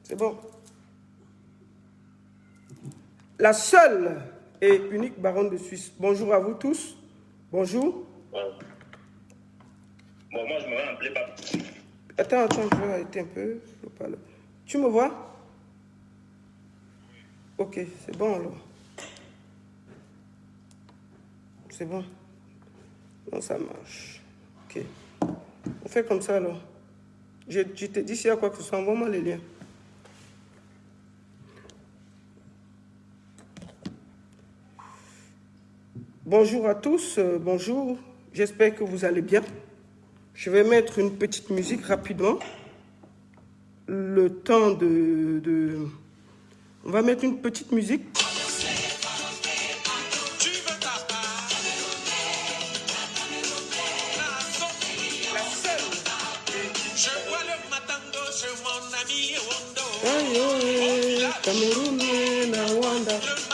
C'est bon. La seule et unique baronne de Suisse. Bonjour à vous tous. Bonjour. Bon, moi, je me vais appeler Papa. Attends, je vais arrêter un peu. Tu me vois? Ok, c'est bon alors. C'est bon. Non, ça marche. Ok. On fait comme ça alors. Je te dis s'il y a quoi que ce soit, envoie-moi les liens. Bonjour à tous, bonjour. J'espère que vous allez bien. Je vais mettre une petite musique rapidement. Le temps de... On va mettre une petite musique.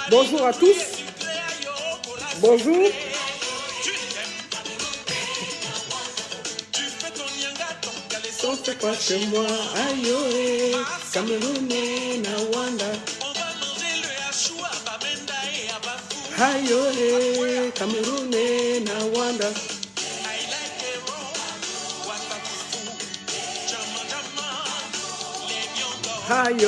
Bonjour à tous. Bonjour. On fait quoi chez moi? Aïe, Cameroun, Nawanda. Aïe, Cameroun, Nawanda. Aïe.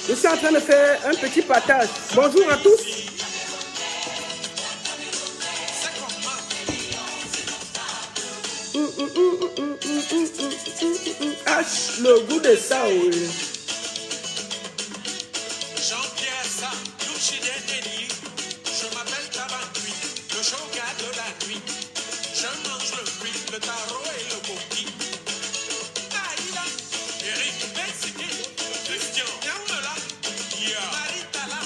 Je suis en train de faire un petit partage. Bonjour à tous. Ah, le goût de ça, oui. Jean-Pierre ça, je m'appelle Tabantui, le choca de la nuit. Je mange le fruit, le taro et le coquille. Aïda, Eric Bensiki, Christian Yamela, Maritala.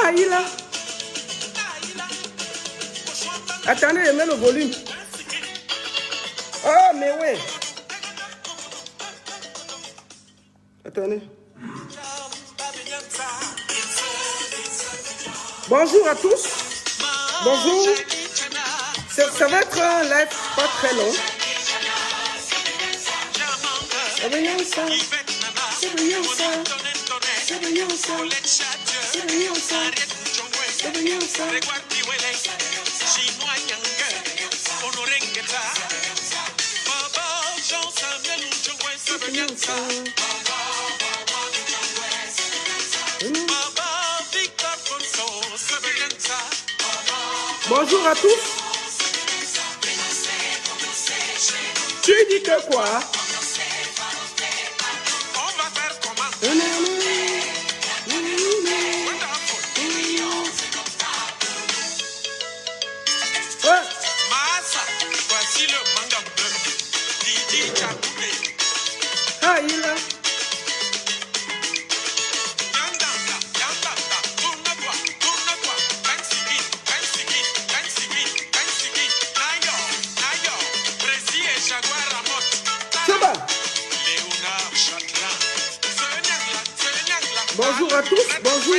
Aïla. Attendez, je mets le volume. Oh, mais ouais. Attendez. Bonjour à tous. Bonjour. Ça va être un live pas très long. C'est bien ça. C'est bien ça. C'est bien ça. C'est bien ça. C'est bien ça. Bonjour à tous. Tu dis que quoi? On va faire comment? Massa, voici le manga bleu. Didi Chaboulé. Aïla. Bonjour à tous, bonjour.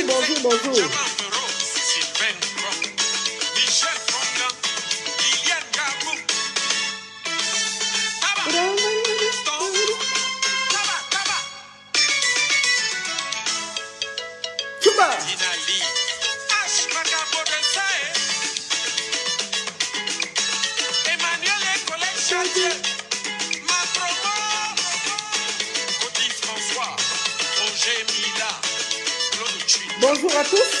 Bonjour à tous.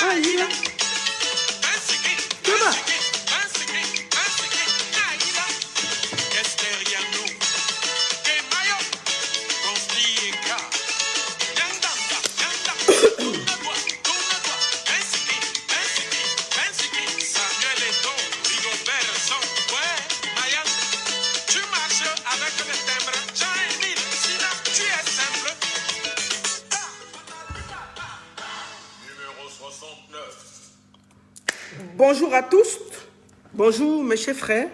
Aïla. Bonjour à tous, bonjour mes chers frères,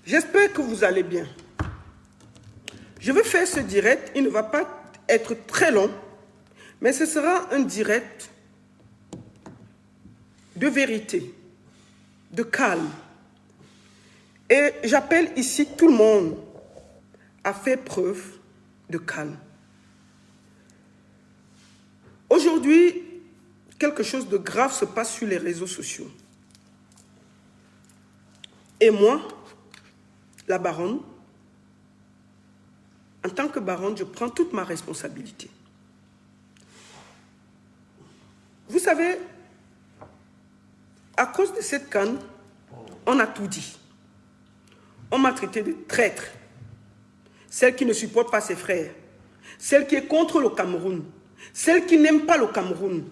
j'espère que vous allez bien. Je vais faire ce direct, il ne va pas être très long, mais ce sera un direct de vérité, de calme. Et j'appelle ici tout le monde à faire preuve de calme. Aujourd'hui, quelque chose de grave se passe sur les réseaux sociaux. Et moi, la baronne, en tant que baronne, je prends toute ma responsabilité. Vous savez, à cause de cette canne, on a tout dit. On m'a traité de traître, celle qui ne supporte pas ses frères, celle qui est contre le Cameroun, celle qui n'aime pas le Cameroun,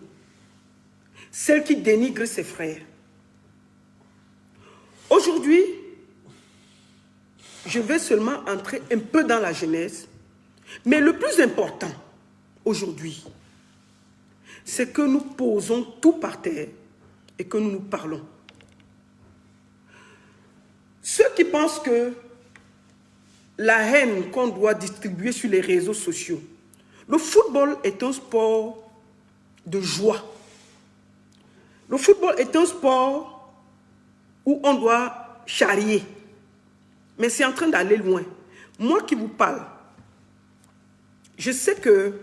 celle qui dénigre ses frères. Aujourd'hui, je vais seulement entrer un peu dans la genèse, mais le plus important aujourd'hui, c'est que nous posons tout par terre et que nous nous parlons. Ceux qui pensent que la haine qu'on doit distribuer sur les réseaux sociaux, le football est un sport de joie. Le football est un sport où on doit charrier. Mais c'est en train d'aller loin. Moi qui vous parle, je sais qu'il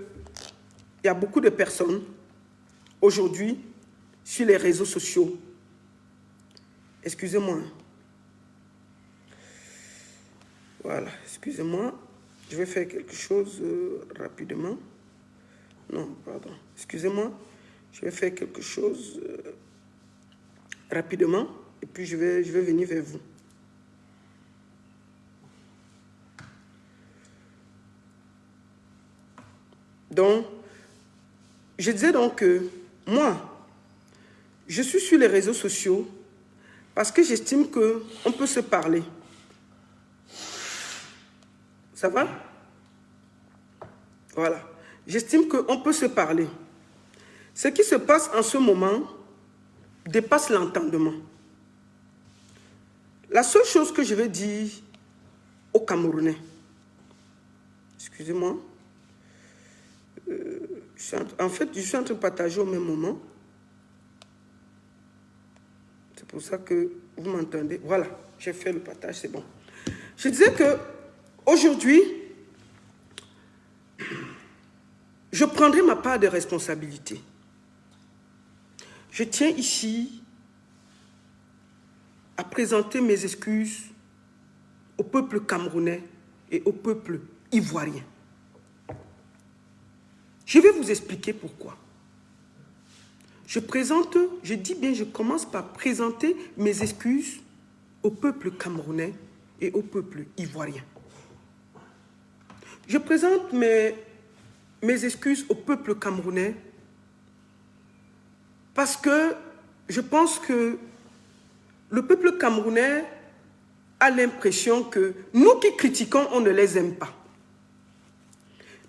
y a beaucoup de personnes aujourd'hui sur les réseaux sociaux. Excusez-moi. Voilà, excusez-moi. Je vais faire quelque chose rapidement. Non, pardon. Excusez-moi. Je vais faire quelque chose rapidement et puis je vais venir vers vous. Donc, je disais donc que moi, je suis sur les réseaux sociaux parce que j'estime qu'on peut se parler. Ça va? Voilà. J'estime qu'on peut se parler. Ce qui se passe en ce moment dépasse l'entendement. La seule chose que je vais dire aux Camerounais, excusez-moi, en fait, je suis en train de partager au même moment. C'est pour ça que vous m'entendez. Voilà, j'ai fait le partage, c'est bon. Je disais que aujourd'hui, je prendrai ma part de responsabilité. Je tiens ici à présenter mes excuses au peuple camerounais et au peuple ivoirien. Je vais vous expliquer pourquoi. Je commence par présenter mes excuses au peuple camerounais et au peuple ivoirien. Je présente mes excuses au peuple camerounais parce que je pense que le peuple camerounais a l'impression que nous qui critiquons, on ne les aime pas.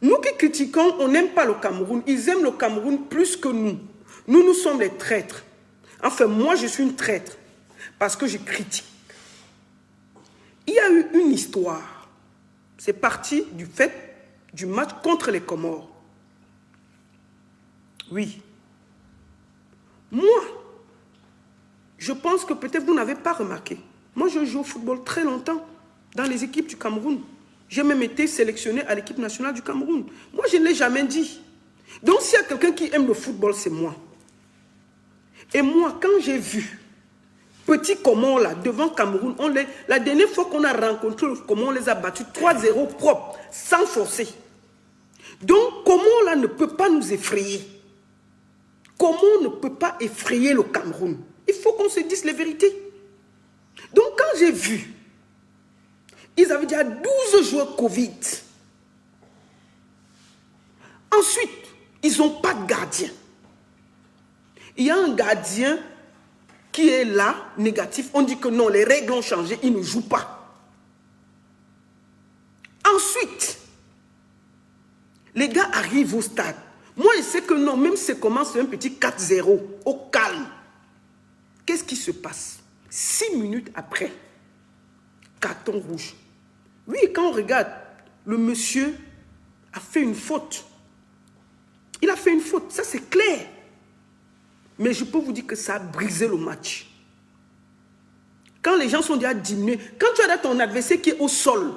Nous qui critiquons, on n'aime pas le Cameroun. Ils aiment le Cameroun plus que nous. Nous sommes les traîtres. Enfin, moi, je suis une traître parce que je critique. Il y a eu une histoire. C'est parti du fait du match contre les Comores. Oui. Moi, je pense que peut-être vous n'avez pas remarqué. Moi, je joue au football très longtemps dans les équipes du Cameroun. J'ai même été sélectionné à l'équipe nationale du Cameroun. Moi, je ne l'ai jamais dit. Donc, s'il y a quelqu'un qui aime le football, c'est moi. Et moi, quand j'ai vu Petit Comores là, devant Cameroun, la dernière fois qu'on a rencontré le Comores, on les a battus 3-0 propres, sans forcer. Donc, Comores là ne peut pas nous effrayer. Comores ne peut pas effrayer le Cameroun. Il faut qu'on se dise les vérités. Donc, quand j'ai vu, ils avaient déjà 12 joueurs Covid. Ensuite, ils n'ont pas de gardien. Il y a un gardien qui est là, négatif. On dit que non, les règles ont changé, il ne joue pas. Ensuite, les gars arrivent au stade. Moi, je sais que non, même si ça commence un petit 4-0, au calme. Qu'est-ce qui se passe? 6 minutes après, carton rouge. Oui, quand on regarde, le monsieur a fait une faute. Il a fait une faute, ça c'est clair. Mais je peux vous dire que ça a brisé le match. quand les gens sont déjà diminués, quand tu as ton adversaire qui est au sol,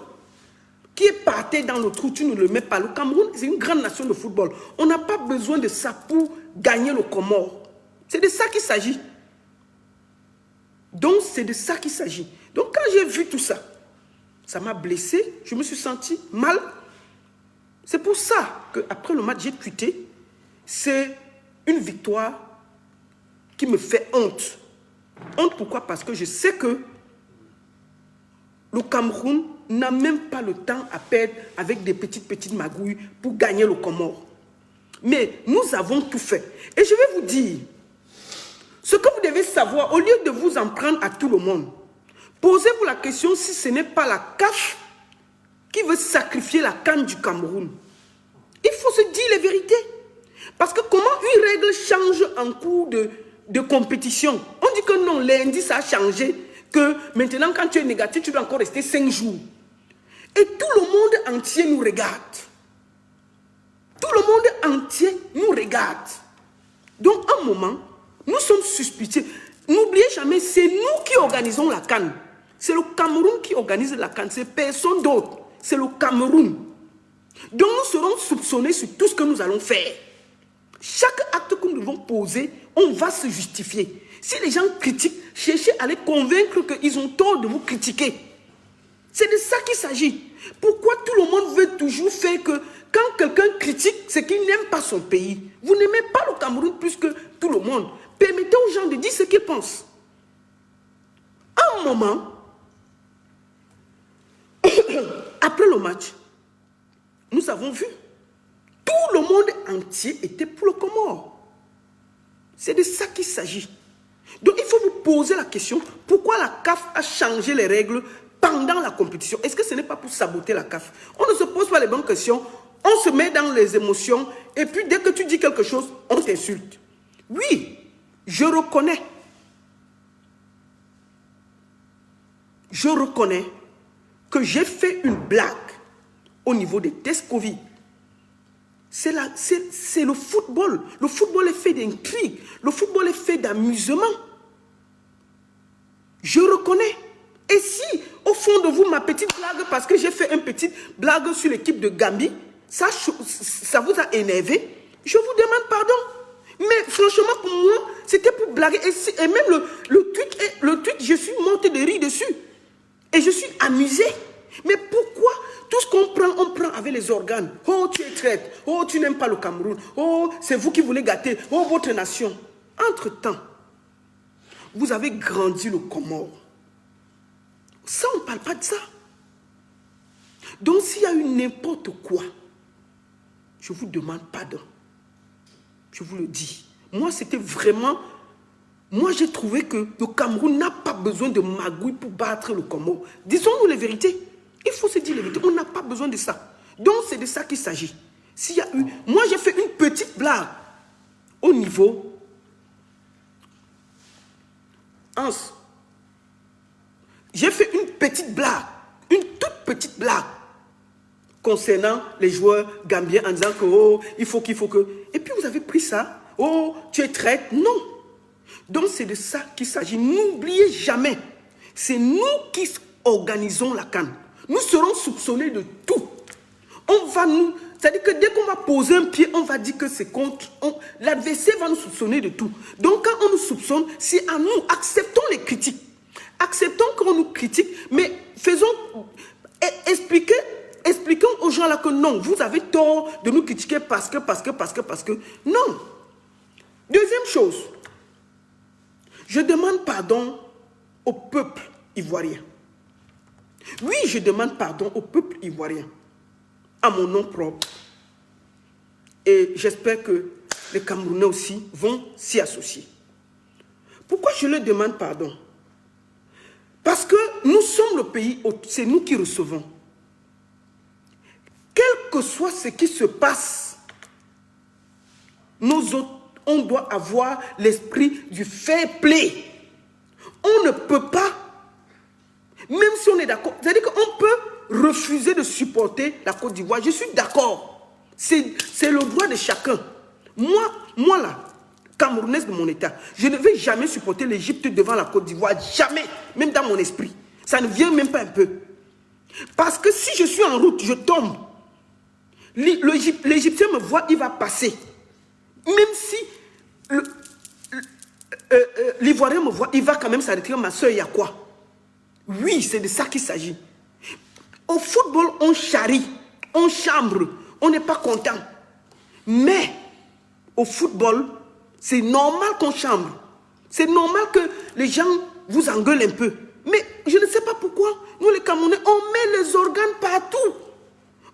qui est par terre dans le trou, tu ne le mets pas. Le Cameroun, c'est une grande nation de football. On n'a pas besoin de ça pour gagner le Comore. C'est de ça qu'il s'agit. Donc, c'est de ça qu'il s'agit. Donc, quand j'ai vu tout ça, ça m'a blessé, je me suis senti mal. C'est pour ça qu'après le match, j'ai tweeté. C'est une victoire qui me fait honte. Honte pourquoi? Parce que je sais que le Cameroun n'a même pas le temps à perdre avec des petites magouilles pour gagner le Comore. Mais nous avons tout fait. Et je vais vous dire, ce que vous devez savoir, au lieu de vous en prendre à tout le monde, posez-vous la question si ce n'est pas la CAF qui veut sacrifier la CAN du Cameroun. Il faut se dire les vérités. Parce que comment une règle change en cours de compétition? On dit que non, lundi ça a changé, que maintenant quand tu es négatif, tu dois encore rester 5 jours. Et tout le monde entier nous regarde. Tout le monde entier nous regarde. Donc, à un moment, nous sommes suspicieux. N'oubliez jamais, c'est nous qui organisons la CAN. C'est le Cameroun qui organise la CAN. C'est personne d'autre. C'est le Cameroun. Donc, nous serons soupçonnés sur tout ce que nous allons faire. Chaque acte que nous devons poser, on va se justifier. Si les gens critiquent, cherchez à les convaincre qu'ils ont tort de vous critiquer. C'est de ça qu'il s'agit. Pourquoi tout le monde veut toujours faire que quand quelqu'un critique, c'est qu'il n'aime pas son pays. Vous n'aimez pas le Cameroun plus que tout le monde. Permettez aux gens de dire ce qu'ils pensent. À un moment, après le match, nous avons vu, tout le monde entier était pour le Comore. C'est de ça qu'il s'agit. Donc il faut vous poser la question, pourquoi la CAF a changé les règles pendant la compétition? Est-ce que ce n'est pas pour saboter la CAF? On ne se pose pas les bonnes questions, on se met dans les émotions, et puis dès que tu dis quelque chose, on t'insulte. Oui, je reconnais. Je reconnais que j'ai fait une blague au niveau des tests Covid. C'est le football. Le football est fait d'intrigue. Le football est fait d'amusement. Je reconnais. Et si, au fond de vous, ma petite blague, parce que j'ai fait une petite blague sur l'équipe de Gambie, ça vous a énervé, je vous demande pardon. Mais franchement, pour moi, c'était pour blaguer. Et même le tweet, je suis monté de rire dessus. Et je suis amusé. Mais pourquoi tout ce qu'on prend, on prend avec les organes? Oh, tu es traître. Oh, tu n'aimes pas le Cameroun. Oh, c'est vous qui voulez gâter. Oh, votre nation. Entre-temps, vous avez grandi le Comore. Ça, on ne parle pas de ça. Donc, s'il y a eu n'importe quoi, je vous demande pardon. Je vous le dis. Moi, c'était vraiment... Moi, j'ai trouvé que le Cameroun n'a pas besoin de magouilles pour battre le Comore. Disons-nous les vérités. Il faut se dire les vérités. On n'a pas besoin de ça. Donc, c'est de ça qu'il s'agit. S'il y a eu... Moi, j'ai fait une petite blague au niveau... Hans, j'ai fait une petite blague, une toute petite blague concernant les joueurs gambiens en disant que, oh, il faut que... Et puis, vous avez pris ça. Oh, tu es traître. Non. Donc, c'est de ça qu'il s'agit. N'oubliez jamais, c'est nous qui organisons la CAN. Nous serons soupçonnés de tout. On va nous... C'est-à-dire que dès qu'on va poser un pied, on va dire que c'est contre... L'adversaire va nous soupçonner de tout. Donc, quand on nous soupçonne, c'est à nous. Acceptons les critiques. Acceptons qu'on nous critique, mais faisons... Expliquons aux gens là que non, vous avez tort de nous critiquer parce que... Non. Deuxième chose, je demande pardon au peuple ivoirien. Oui, je demande pardon au peuple ivoirien, à mon nom propre. Et j'espère que les Camerounais aussi vont s'y associer. Pourquoi je leur demande pardon? Parce que nous sommes le pays, c'est nous qui recevons. Quel que soit ce qui se passe, nous autres, on doit avoir l'esprit du fair play. On ne peut pas, même si on est d'accord, c'est-à-dire qu'on peut refuser de supporter la Côte d'Ivoire. Je suis d'accord. C'est le droit de chacun. Moi là, Camerounaise de mon état, je ne vais jamais supporter l'Égypte devant la Côte d'Ivoire. Jamais. même dans mon esprit. Ça ne vient même pas un peu. Parce que si je suis en route, je tombe. L'Égyptien me voit, il va passer. Même si l'Ivoirien me voit, il va quand même s'arrêter. Ma soeur, il y a quoi? Oui, c'est de ça qu'il s'agit. Au football, on charrie, on chambre, on n'est pas content. Mais au football, c'est normal qu'on chambre. C'est normal que les gens vous engueulent un peu. Mais je ne sais pas pourquoi, nous les Camerounais, on met les organes partout.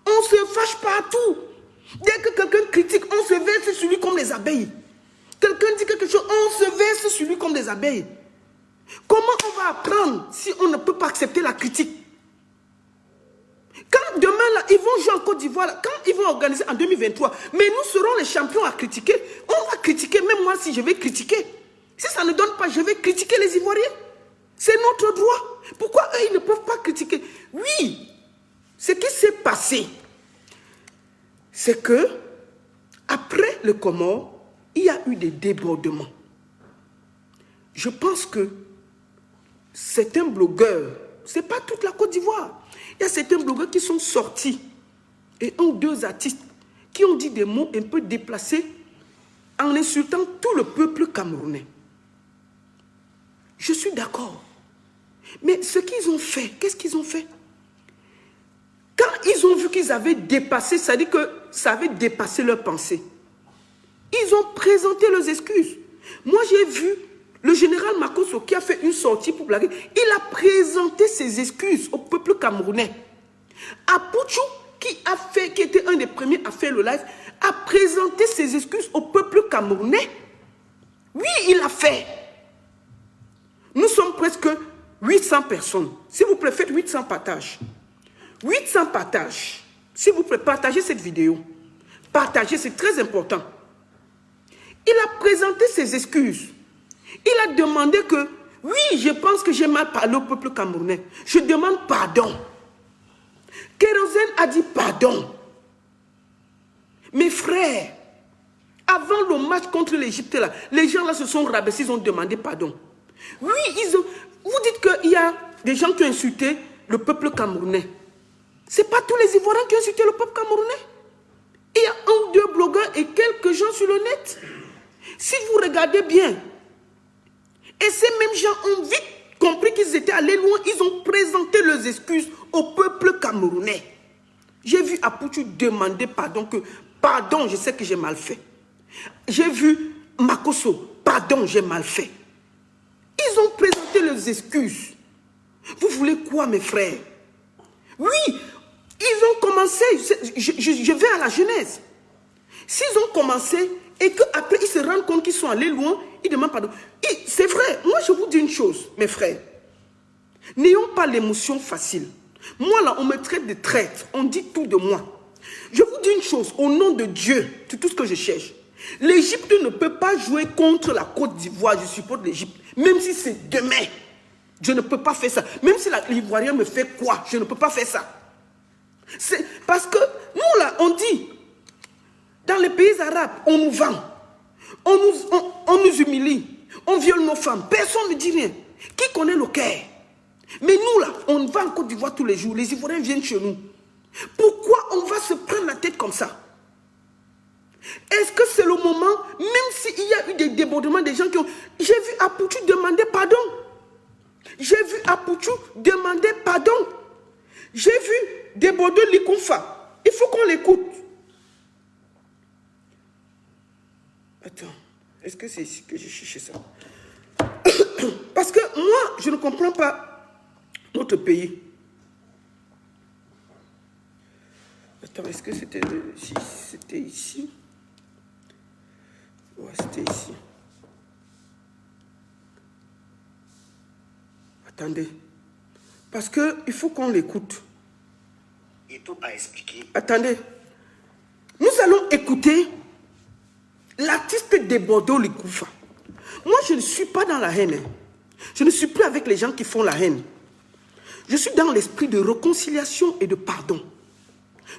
On se fâche partout. Dès que quelqu'un critique, on se verse sur lui comme les abeilles. Quelqu'un dit quelque chose, on se verse sur lui comme des abeilles. Comment on va apprendre si on ne peut pas accepter la critique? Quand demain, là, ils vont jouer en Côte d'Ivoire, quand ils vont organiser en 2023, mais nous serons les champions à critiquer, on va critiquer, même moi si je vais critiquer. Si ça ne donne pas, je vais critiquer les Ivoiriens. C'est notre droit. Pourquoi eux, ils ne peuvent pas critiquer? Oui, ce qui s'est passé, c'est que, après le Comore, il y a eu des débordements. Je pense que certains blogueurs, ce n'est pas toute la Côte d'Ivoire, il y a certains blogueurs qui sont sortis, et un ou deux artistes, qui ont dit des mots un peu déplacés en insultant tout le peuple camerounais. Je suis d'accord. Mais ce qu'ils ont fait, qu'est-ce qu'ils ont fait? Quand ils ont vu qu'ils avaient dépassé, ça dit que ça avait dépassé leur pensée. Ils ont présenté leurs excuses. Moi, j'ai vu le général Makosso qui a fait une sortie pour blaguer. Il a présenté ses excuses au peuple camerounais. Apouchou, qui était un des premiers à faire le live, a présenté ses excuses au peuple camerounais. Oui, il l'a fait. Nous sommes presque 800 personnes. S'il vous plaît, faites 800 partages. 800 partages. S'il vous plaît, partagez cette vidéo. Partagez, c'est très important. Il a présenté ses excuses. Il a demandé que, oui, je pense que j'ai mal parlé au peuple camerounais. Je demande pardon. Kérosène a dit pardon. Mes frères, avant le match contre l'Égypte, les gens là se sont rabaissés, ils ont demandé pardon. Oui, vous dites qu'il y a des gens qui ont insulté le peuple camerounais. Ce n'est pas tous les Ivoiriens qui ont insulté le peuple camerounais. Il y a un ou deux blogueurs et quelques gens sur le net. Si vous regardez bien, et ces mêmes gens ont vite compris qu'ils étaient allés loin, ils ont présenté leurs excuses au peuple camerounais. J'ai vu Apouchou demander pardon, pardon, je sais que j'ai mal fait. J'ai vu Makosso, pardon, j'ai mal fait. Ils ont présenté leurs excuses. Vous voulez quoi, mes frères? Oui, ils ont commencé, je vais à la genèse. S'ils ont commencé et qu'après ils se rendent compte qu'ils sont allés loin, ils demandent pardon. C'est vrai, moi je vous dis une chose, mes frères. N'ayons pas l'émotion facile. Moi là, on me traite de traître, on dit tout de moi. Je vous dis une chose, au nom de Dieu, c'est tout ce que je cherche. L'Égypte ne peut pas jouer contre la Côte d'Ivoire, je supporte l'Égypte. Même si c'est demain, je ne peux pas faire ça. Même si l'Ivoirien me fait quoi, je ne peux pas faire ça. C'est parce que nous là, on dit, dans les pays arabes, on nous vend, on nous humilie, on viole nos femmes, personne ne dit rien. Qui connaît le Caire? Mais nous là, on va en Côte d'Ivoire tous les jours, les Ivoiriens viennent chez nous. Pourquoi on va se prendre la tête comme ça? Est-ce que c'est le moment, même s'il y a eu des débordements, des gens qui ont... J'ai vu Apouchou demander pardon. J'ai vu Apouchou demander pardon. J'ai vu déborder Likonfa. Il faut qu'on l'écoute. Attends, est-ce que c'est ici que j'ai cherché ça? Parce que moi, je ne comprends pas notre pays. Attends, est-ce que c'était ici? C'était ici? Ouais, c'était ici. Attendez. Parce qu'il faut qu'on l'écoute. Et tout a expliqué. Attendez. Nous allons écouter l'artiste de Bordeaux Likoufa. Moi, je ne suis pas dans la haine. Je ne suis plus avec les gens qui font la haine. Je suis dans l'esprit de réconciliation et de pardon.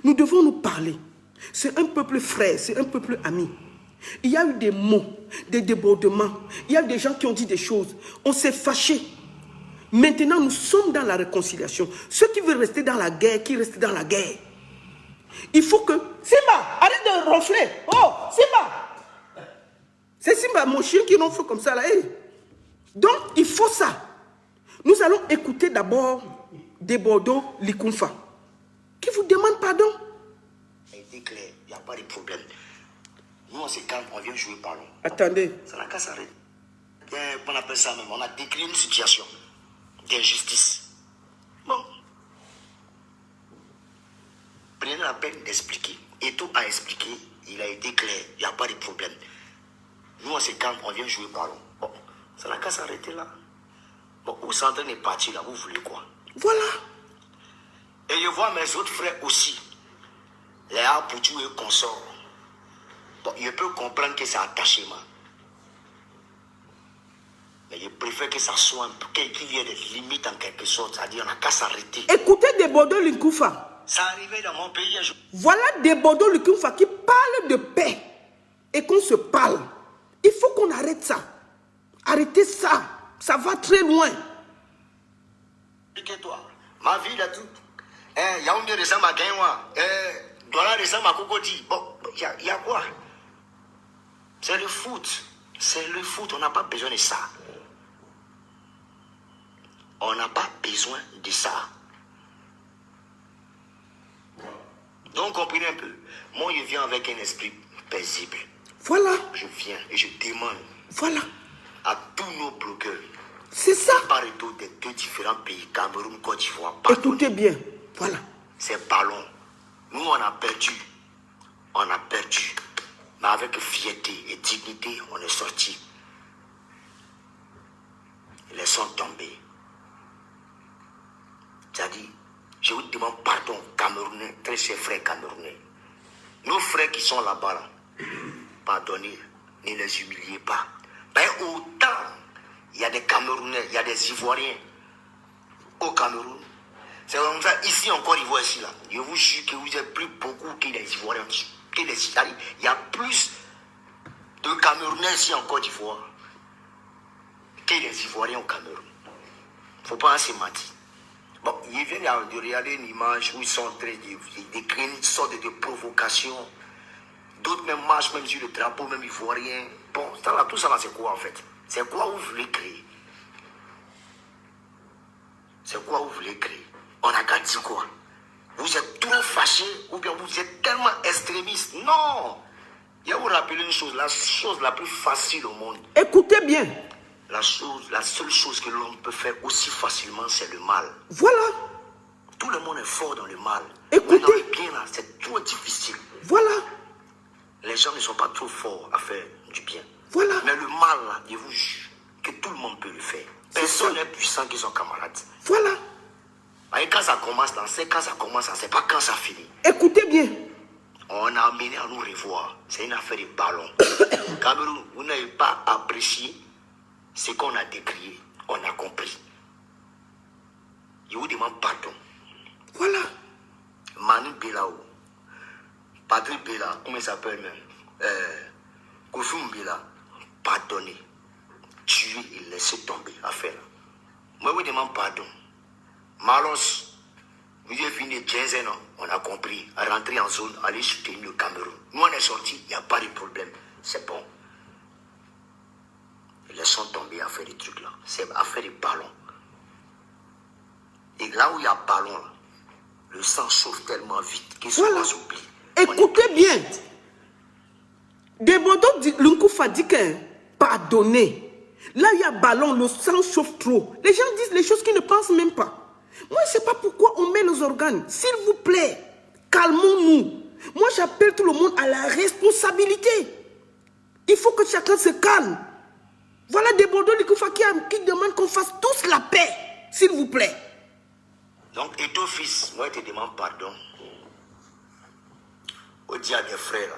Nous devons nous parler. C'est un peuple frère, c'est un peuple ami. Il y a eu des mots, des débordements. Il y a des gens qui ont dit des choses. On s'est fâché. Maintenant, nous sommes dans la réconciliation. Ceux qui veulent rester dans la guerre, qui restent dans la guerre. Il faut que... Simba, arrête de ronfler. Oh, Simba. C'est Simba, mon chien qui ronfle comme ça là. Hey. Donc, il faut ça. Nous allons écouter d'abord des Bordeaux Likunfa qui vous demandent pardon. Ça a été clair, il n'y a pas de problème. Nous, on se calme, on vient jouer ballon. Attendez. Ça n'a qu'à s'arrêter. On appelle ça même, on a décrit une situation d'injustice. Bon. Prenez la peine d'expliquer. Et tout a expliqué, il a été clair, il n'y a pas de problème. Nous, on se calme, on vient jouer ballon. Bon, ça n'a qu'à s'arrêter là. Bon, vous sentez est parti là, vous voulez quoi? Voilà. Et je vois mes autres frères aussi. Les Apoutou et consorts. Bon, je peux comprendre que c'est attachement. Mais je préfère que ça soit un peu, qu'il y ait des limites en quelque sorte. C'est-à-dire, on n'a qu'à s'arrêter. Écoutez des Bordeaux Likunfa. Ça arrivait dans mon pays. Voilà des Bordeaux Likunfa qui parlent de paix. Et qu'on se parle. Il faut qu'on arrête ça. Arrêtez ça. Ça va très loin. Expliquez-toi. Ma vie là tout. Yaoundé ressemble à Gaïwa. Douala ressemble à Kokoti. Bon, il y a quoi? C'est le foot. C'est le foot. On n'a pas besoin de ça. On n'a pas besoin de ça. Donc, comprenez un peu. Moi, je viens avec un esprit paisible. Voilà. Je viens et je demande Voilà. à tous nos bloqueurs, C'est ça. par et d'autre des deux différents pays, Cameroun, Côte d'Ivoire, Écoutez bien. Voilà. c'est ballon. Nous, on a perdu. On a perdu. Mais avec fierté et dignité, on est sorti. Laissons tomber. C'est-à-dire, je vous demande pardon, Camerounais, très chers frères Camerounais. Nos frères qui sont là-bas, là, pardonnez, ne les humiliez pas. Ben, autant, il y a des Camerounais, il y a des Ivoiriens au Cameroun. C'est comme ça, ici en Côte d'Ivoire, ici, là. Je vous jure que vous êtes plus beaucoup que les Ivoiriens. Que les Italiens. Il y a plus de Camerounais ici en Côte d'Ivoire que les Ivoiriens au Cameroun. Il ne faut pas se mentir. Bon, ils viennent de regarder une image où ils sont en train de créer une sorte de provocation. D'autres même marchent même sur le drapeau, même ivoirien. Bon, ça là, tout ça là, c'est quoi en fait? C'est quoi vous voulez créer? C'est quoi vous voulez créer? On a qu'à dire quoi? Vous êtes trop fâchés ou bien vous êtes tellement extrémistes? Non! Je vais vous rappeler une chose, la chose la plus facile au monde. Écoutez bien. La seule chose que l'homme peut faire aussi facilement, c'est le mal. Voilà. Tout le monde est fort dans le mal. Écoutez. Mais dans le bien, là, c'est trop difficile. Voilà. Les gens ne sont pas trop forts à faire du bien. Voilà. Mais le mal, là, je vous jure que tout le monde peut le faire. Personne n'est puissant que son camarade. Voilà. Et quand ça commence, quand ça commence, c'est pas quand ça finit. Écoutez bien. On a amené à nous revoir. C'est une affaire de ballon. Cameroun, vous n'avez pas apprécié ce qu'on a décrié. On a compris. Je vous demande pardon. Voilà. Manu Belao, Patrick Bela, comment il s'appelle même, Kofi Mbela, pardonnez, tuer et laisser tomber affaire. Moi, je vous demande pardon. Malos, vous êtes venu de 15 ans, on a compris, à rentrer en zone, aller soutenir le Cameroun. Nous, on est sortis, il n'y a pas de problème, c'est bon. Laissons tomber à faire des trucs là, c'est à faire des ballons. Et là où il y a ballon, là, le sang chauffe tellement vite qu'il Voilà. se oublie. Écoutez bien. Des Bordeaux Likunfa dit que pardonner. Là, il y a ballon, le sang chauffe trop. Les gens disent les choses qu'ils ne pensent même pas. Moi, je ne sais pas pourquoi on met les organes. S'il vous plaît, calmons-nous. Moi, j'appelle tout le monde à la responsabilité. Il faut que chacun se calme. Voilà des Bordeaux Likunfa qui demandent qu'on fasse tous la paix. S'il vous plaît. Donc, et ton fils, moi, je te demande pardon. Au dia des frères,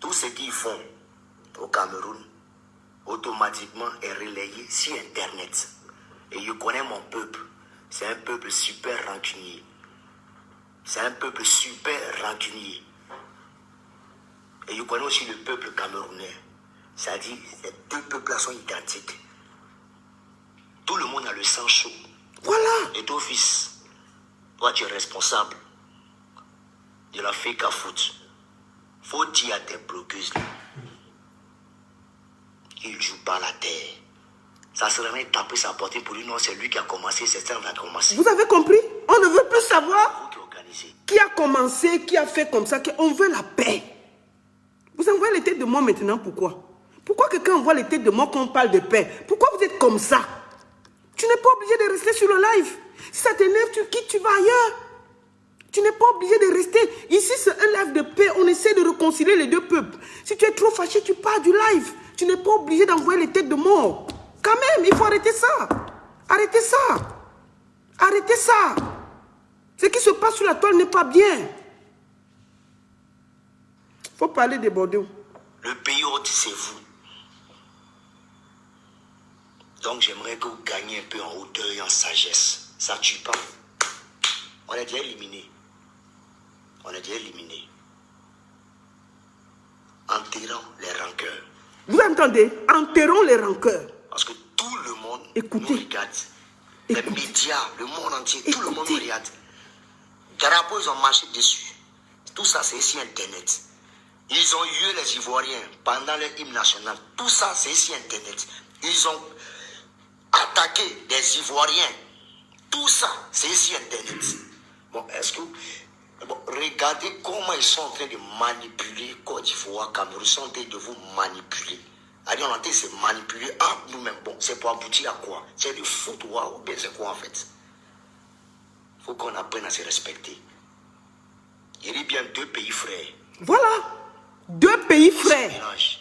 tout ce qu'ils font au Cameroun, automatiquement est relayé sur Internet. Et je connais mon peuple. C'est un peuple super rancunier. C'est un peuple super rancunier. Et je connais aussi le peuple camerounais. C'est-à-dire, ces deux peuples-là sont identiques. Tout le monde a le sang chaud. Voilà. Et ton fils, toi tu es responsable de la fake à foot. Faut dire à tes bloqueuses qu'il ne joue pas la terre. Ça serait rien de taper sa portée pour lui. Non, c'est lui qui a commencé, c'est ça qui a commencé. Vous avez compris? On ne veut plus savoir Vous qui organisez. qui a commencé, qui a fait comme ça. On veut la paix. Vous envoyez les têtes de moi maintenant, pourquoi? Pourquoi quelqu'un envoie les têtes de moi quand on parle de paix? Pourquoi vous êtes comme ça? Tu n'es pas obligé de rester sur le live. Si ça t'énerve, tu quittes, tu vas ailleurs. Tu n'es pas obligé de rester. Ici, c'est un live de paix. On essaie de réconcilier les deux peuples. Si tu es trop fâché, tu pars du live. Tu n'es pas obligé d'envoyer les têtes de mort. Quand même, il faut arrêter ça. Arrêtez ça. Arrêtez ça. Ce qui se passe sur la toile n'est pas bien. Il faut parler des Bordeaux. Le pays hôte, c'est vous. Donc j'aimerais que vous gagniez un peu en hauteur et en sagesse. Ça ne tue pas. On est déjà éliminé. On est déjà éliminé. Enterrons les rancœurs. Vous entendez? Enterrons les rancœurs. Parce que tout le monde Écoutez. nous regarde. Les Écoutez. médias, le monde entier, tout le monde Écoutez. nous regarde. Drapeaux, ils ont marché dessus. Tout ça, c'est ici Internet. Ils ont eu les Ivoiriens pendant leur hymne national. Tout ça, c'est ici Internet. Ils ont attaqué des Ivoiriens. Tout ça, c'est ici Internet. Bon, est-ce que... Bon, regardez comment ils sont en train de manipuler Côte d'Ivoire, Cameroun. Ils sont en train de vous manipuler. Allez, on est en train de se manipuler. Ah, nous-mêmes, bon, c'est pour aboutir à quoi? C'est du foot, ou bien c'est quoi en fait? Il faut qu'on apprenne à se respecter. Il y a bien deux pays frères. Voilà. Deux pays On se frères. mélange.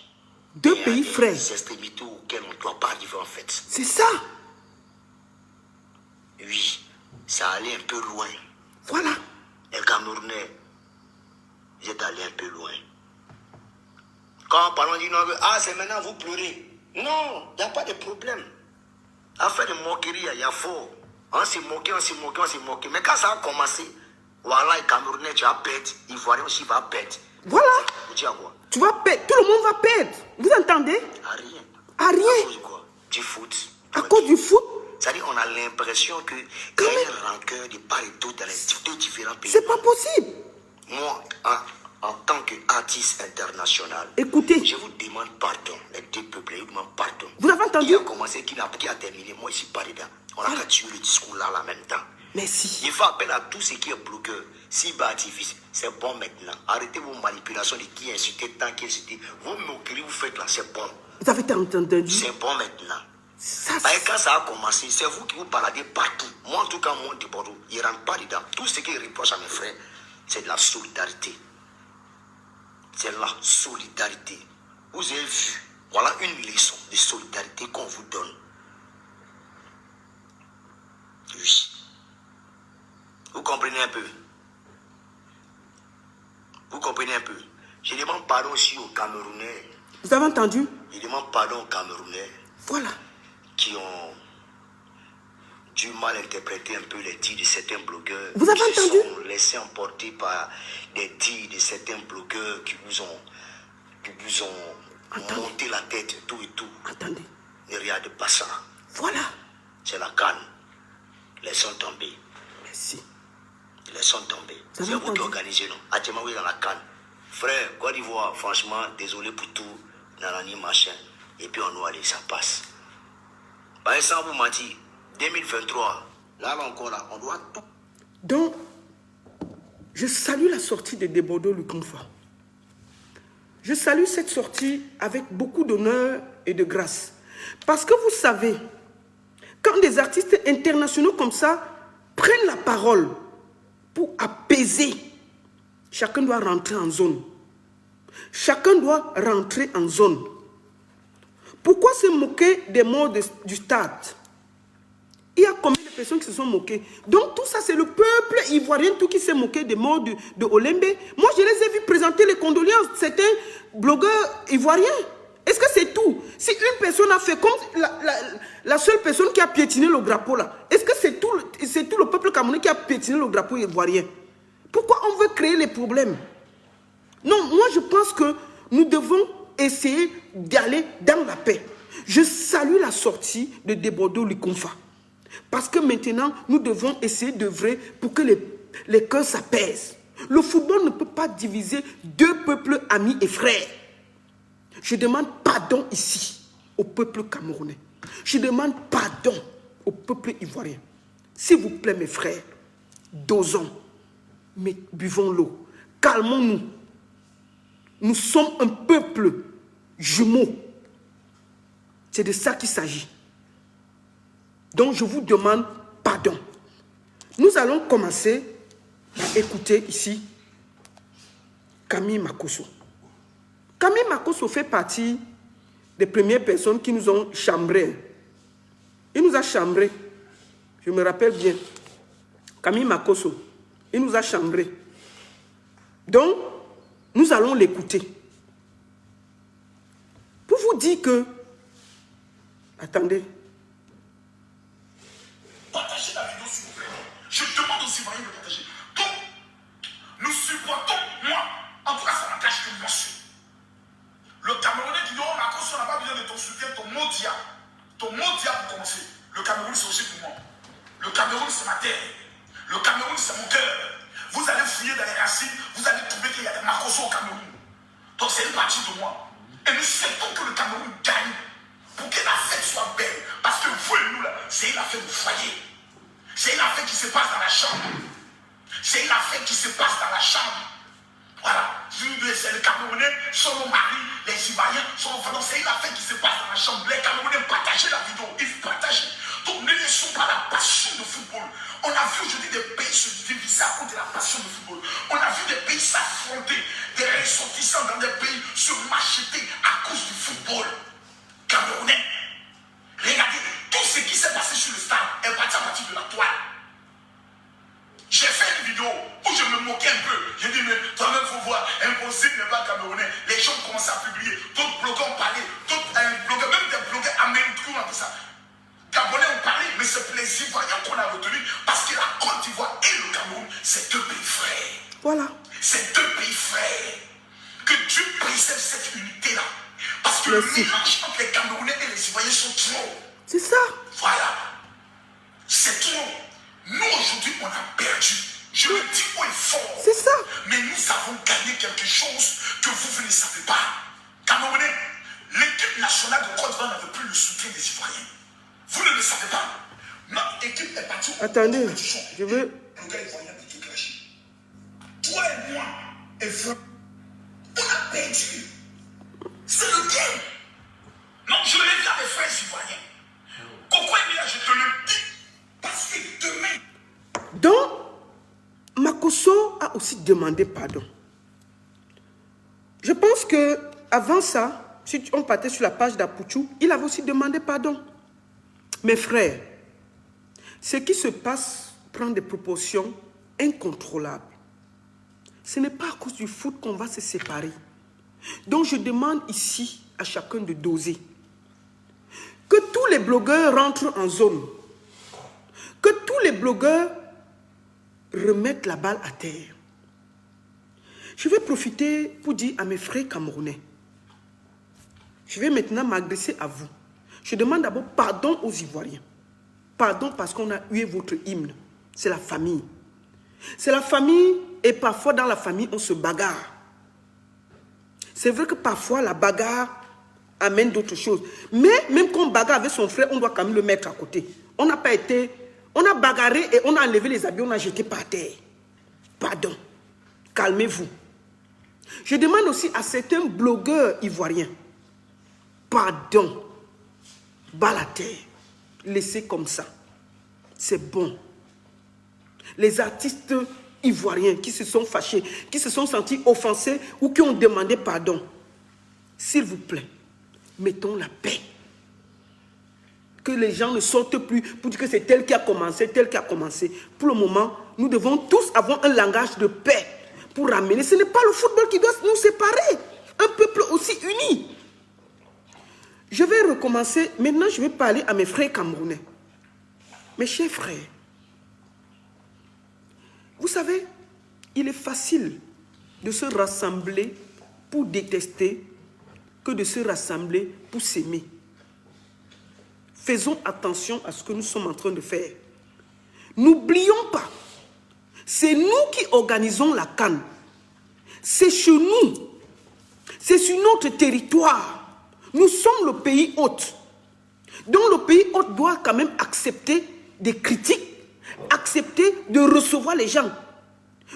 Deux Il y a pays des frères. extrémités auxquelles on ne doit pas arriver en fait. C'est ça. Oui, ça allait un peu loin. Voilà. Les Camerounais, ils étaient allés un peu loin. Quand on dit non, ah c'est maintenant vous pleurez. Non, il n'y a pas de problème. Affaire de moquerie, il y a fort. On s'est moqué, on s'est moqué, on s'est moqué. Mais quand ça a commencé, voilà, les Camerounais, tu vas perdre. Ivoiriens aussi va perdre. Voilà. Vous dites à quoi? Tu vas perdre. Tout le monde va perdre. Vous entendez? À rien. À rien. À cause de quoi? Du foot. À cause du foot. C'est-à-dire on a l'impression qu'il y a une rancœur de part et d'autre dans les deux différents pays. C'est pas possible. Moi, en tant qu'artiste international, Écoutez. je vous demande pardon. Les deux peuples, je vous demande pardon. Vous avez entendu? Qui a commencé, qui a terminé. Moi, ici, pas dedans. On a qu'à tuer le discours là, en même temps. Merci. Il faut appeler à tout ce qui est bloqueur. Si artifice, c'est bon maintenant. Arrêtez vos manipulations de qui insulter, tant qui insulter. Vos moqueries, vous faites là, c'est bon. Vous avez entendu? C'est bon maintenant. Ça, Parce que quand ça a commencé, c'est vous qui vous baladez partout. Moi, en tout cas, moi, de Bordeaux, il ne rentre pas dedans. Tout ce qu'il reproche à mes frères, c'est de la solidarité. C'est la solidarité. Vous avez vu, voilà une leçon de solidarité qu'on vous donne. Oui. Vous comprenez un peu? Vous comprenez un peu? Je demande pardon aussi aux Camerounais. vous avez entendu? Je demande pardon aux Camerounais Voilà. qui ont du mal interpréter un peu les dires de certains blogueurs. Vous avez qui entendu? sont laissés emporter par des dires de certains blogueurs qui vous ont Attendez. monté la tête, tout et tout. Attendez. Ne regardez pas ça. Voilà. C'est la canne. Laissons tomber. Merci. Laissons tomber. Vous avez C'est vous qui entendu? organisez, non? Actuellement, vous êtes dans la canne. Frère, Côte d'Ivoire, franchement, désolé pour tout. Nanani, machin. Et puis on nous allait, ça passe. Par exemple, vous mentir, 2023, là encore, là, on doit tout. Donc, je salue la sortie de Bordeaux Lukumfa. Je salue cette sortie avec beaucoup d'honneur et de grâce. Parce que vous savez, quand des artistes internationaux comme ça prennent la parole pour apaiser, chacun doit rentrer en zone. Chacun doit rentrer en zone. Pourquoi se moquer des morts du stade? Il y a combien de personnes qui se sont moquées? Donc tout ça, c'est le peuple ivoirien tout qui s'est moqué des morts de Olembe. Moi, je les ai vus présenter les condoléances. C'était blogueur ivoirien. Est-ce que c'est tout? Si une personne a fait comme la seule personne qui a piétiné le drapeau là, est-ce que c'est tout le peuple camerounais qui a piétiné le drapeau ivoirien? Pourquoi on veut créer les problèmes? Non, moi je pense que nous devons essayer d'aller dans la paix. Je salue la sortie de Debodo Likonfa. Parce que maintenant, nous devons essayer d'œuvrer pour que les cœurs s'apaisent. Le football ne peut pas diviser deux peuples amis et frères. Je demande pardon ici au peuple camerounais. Je demande pardon au peuple ivoirien. S'il vous plaît, mes frères, dosons, mais buvons l'eau. Calmons-nous. Nous sommes un peuple jumeau. C'est de ça qu'il s'agit. Donc, je vous demande pardon. Nous allons commencer à écouter ici Camille Makosso. Camille Makosso fait partie des premières personnes qui nous ont chambrés. Il nous a chambrés. Je me rappelle bien. Camille Makosso, il nous a chambrés. Donc, nous allons l'écouter. Pour vous dire que... Attendez. Partagez la vidéo s'il vous plaît. Je demande aux Ivoiriens de partager. Donc, nous supportons, moi, en tout cas ça n'engage que moi seul. Le Camerounais qui dit, oh Makosso, on n'a pas besoin de ton soutien, ton mot dia pour commencer. Le Cameroun c'est aussi pour moi. Le Cameroun c'est ma terre. Le Cameroun c'est mon cœur. Vous allez fouiller dans les racines, vous allez trouver qu'il y a des Makosso au Cameroun. Donc c'est une partie de moi. Et nous souhaitons que le Cameroun gagne pour que la fête soit belle. Parce que vous et nous là, c'est une affaire de foyer. C'est une affaire qui se passe dans la chambre. C'est une affaire qui se passe dans la chambre. Voilà. Les Camerounais sont nos maris, les Ivoiriens sont nos frères. C'est une affaire qui se passe dans la chambre. Les Camerounais partagez la vidéo. Ils partagent. Donc ne laissons pas la passion de football. On a vu aujourd'hui des pays se diviser à cause de la passion de football. On a vu des pays s'affronter, des ressortissants dans des pays se macheter à cause du football. Camerounais, regardez, tout ce qui s'est passé sur le stade est parti à partir de la toile. J'ai fait une vidéo où je me moquais un peu. J'ai dit, mais toi-même, il faut voir, impossible n'est pas camerounais. Les gens commencent à publier, d'autres blogueurs ont parlé, d'autres blogueurs, même des blogueurs américains ont dit ça. Gabonais ont parlé, mais c'est les Ivoiriens qu'on a retenus parce que la Côte d'Ivoire et le Cameroun, c'est deux pays frères. Voilà. C'est deux pays frères. Que Dieu préserve cette unité-là. Parce que le mélange entre les Camerounais et les Ivoiriens sont trop. C'est ça. Voilà. C'est trop. Nous, aujourd'hui, on a perdu. Je le dis haut et fort. C'est ça. Mais nous avons gagné quelque chose que vous ne savez pas. Camerounais, l'équipe nationale de Côte d'Ivoire n'avait plus le soutien des Ivoiriens. Vous ne le savez pas. Notre équipe est partie au Attendez, je veux... Le gars ivoirien qui te crache. Toi et moi, et frère, on a perdu. C'est le game. Non, je le dis à mes frères ivoiriens. Pourquoi il est là, je te le dis. Parce que demain... Donc, Makosso a aussi demandé pardon. Je pense que avant ça, si on partait sur la page d'Apouchou, il avait aussi demandé pardon. Mes frères, ce qui se passe prend des proportions incontrôlables. Ce n'est pas à cause du foot qu'on va se séparer. Donc je demande ici à chacun de doser. Que tous les blogueurs rentrent en zone. Que tous les blogueurs remettent la balle à terre. Je vais profiter pour dire à mes frères camerounais. Je vais maintenant m'adresser à vous. Je demande d'abord pardon aux Ivoiriens. Pardon parce qu'on a hué votre hymne. C'est la famille. C'est la famille et parfois dans la famille on se bagarre. C'est vrai que parfois la bagarre amène d'autres choses. Mais même quand on bagarre avec son frère, on doit quand même le mettre à côté. On n'a pas été... On a bagarré et on a enlevé les habits, on a jeté par terre. Pardon. Calmez-vous. Je demande aussi à certains blogueurs ivoiriens. Pardon. Bas la terre. Laissez comme ça. C'est bon. Les artistes ivoiriens qui se sont fâchés, qui se sont sentis offensés ou qui ont demandé pardon. S'il vous plaît, mettons la paix. Que les gens ne sortent plus pour dire que c'est tel qui a commencé, tel qui a commencé. Pour le moment, nous devons tous avoir un langage de paix pour ramener. Ce n'est pas le football qui doit nous séparer. Un peuple aussi uni. Je vais recommencer. Maintenant, je vais parler à mes frères camerounais. Mes chers frères, vous savez, il est facile de se rassembler pour détester que de se rassembler pour s'aimer. faisons attention à ce que nous sommes en train de faire. N'oublions pas, c'est nous qui organisons la CAN. C'est chez nous. C'est sur notre territoire. Nous sommes le pays hôte. Donc le pays hôte doit quand même accepter des critiques, accepter de recevoir les gens.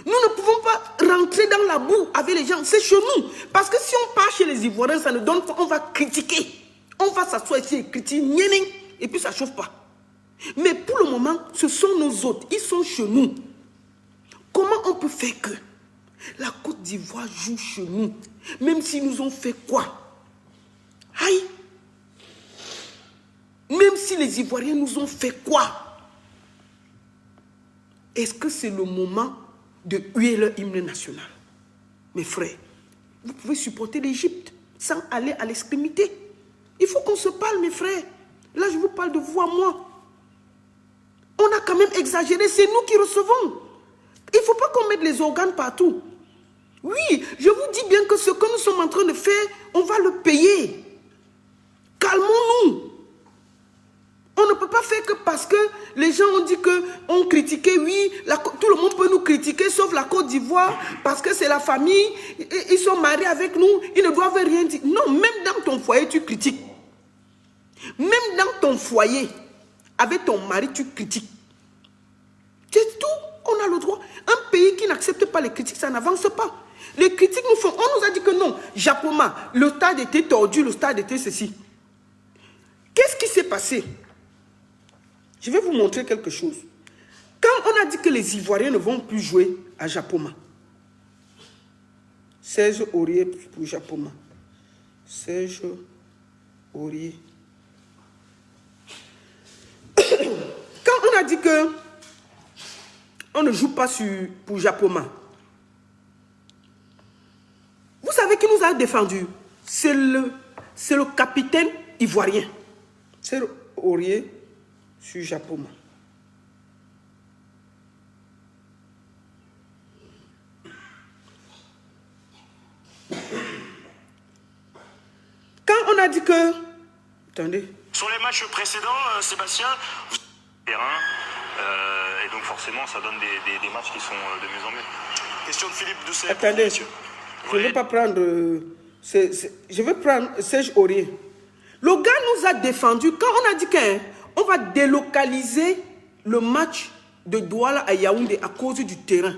Nous ne pouvons pas rentrer dans la boue avec les gens. C'est chez nous. Parce que si on part chez les Ivoiriens, ça ne donne pas. On va critiquer. On va s'asseoir ici et critiquer. Et puis ça ne chauffe pas. Mais pour le moment, ce sont nos hôtes. Ils sont chez nous. Comment on peut faire que la Côte d'Ivoire joue chez nous, même s'ils nous ont fait quoi? Aïe! Même si les Ivoiriens nous ont fait quoi? Est-ce que c'est le moment de huer leur hymne national? Mes frères, vous pouvez supporter l'Égypte sans aller à l'extrémité. Il faut qu'on se parle, mes frères. Là, je vous parle de vous à moi. On a quand même exagéré, c'est nous qui recevons. Il ne faut pas qu'on mette les organes partout. Oui, je vous dis bien que ce que nous sommes en train de faire, on va le payer. Calmons-nous. On ne peut pas faire que parce que les gens ont dit qu'on critiquait, oui, tout le monde peut nous critiquer, sauf la Côte d'Ivoire, parce que c'est la famille, ils sont mariés avec nous, ils ne doivent rien dire. Non, même dans ton foyer, tu critiques. Même dans ton foyer, avec ton mari, tu critiques. C'est tout, on a le droit. Un pays qui n'accepte pas les critiques, ça n'avance pas. Les critiques nous font, on nous a dit que non, Japoma, le stade était tordu, le stade était ceci. Qu'est-ce qui s'est passé? Je vais vous montrer quelque chose. Quand on a dit que les Ivoiriens ne vont plus jouer à Japoma, 16 Aurier pour Japoma. 16 Aurier. Quand on a dit que on ne joue pas pour Japoma, vous savez qui nous a défendu? C'est le capitaine ivoirien. C'est Aurier sur Japoma. Quand on a dit que... Attendez. Sur les matchs précédents, Sébastien, vous terrain, et donc forcément ça donne des matchs qui sont de mieux en mieux. Question de Philippe Doucet. Attendez, je ne vais pas prendre... je vais prendre Serge Aurier. Le gars nous a défendu quand on a dit qu'on va délocaliser le match de Douala à Yaoundé à cause du terrain.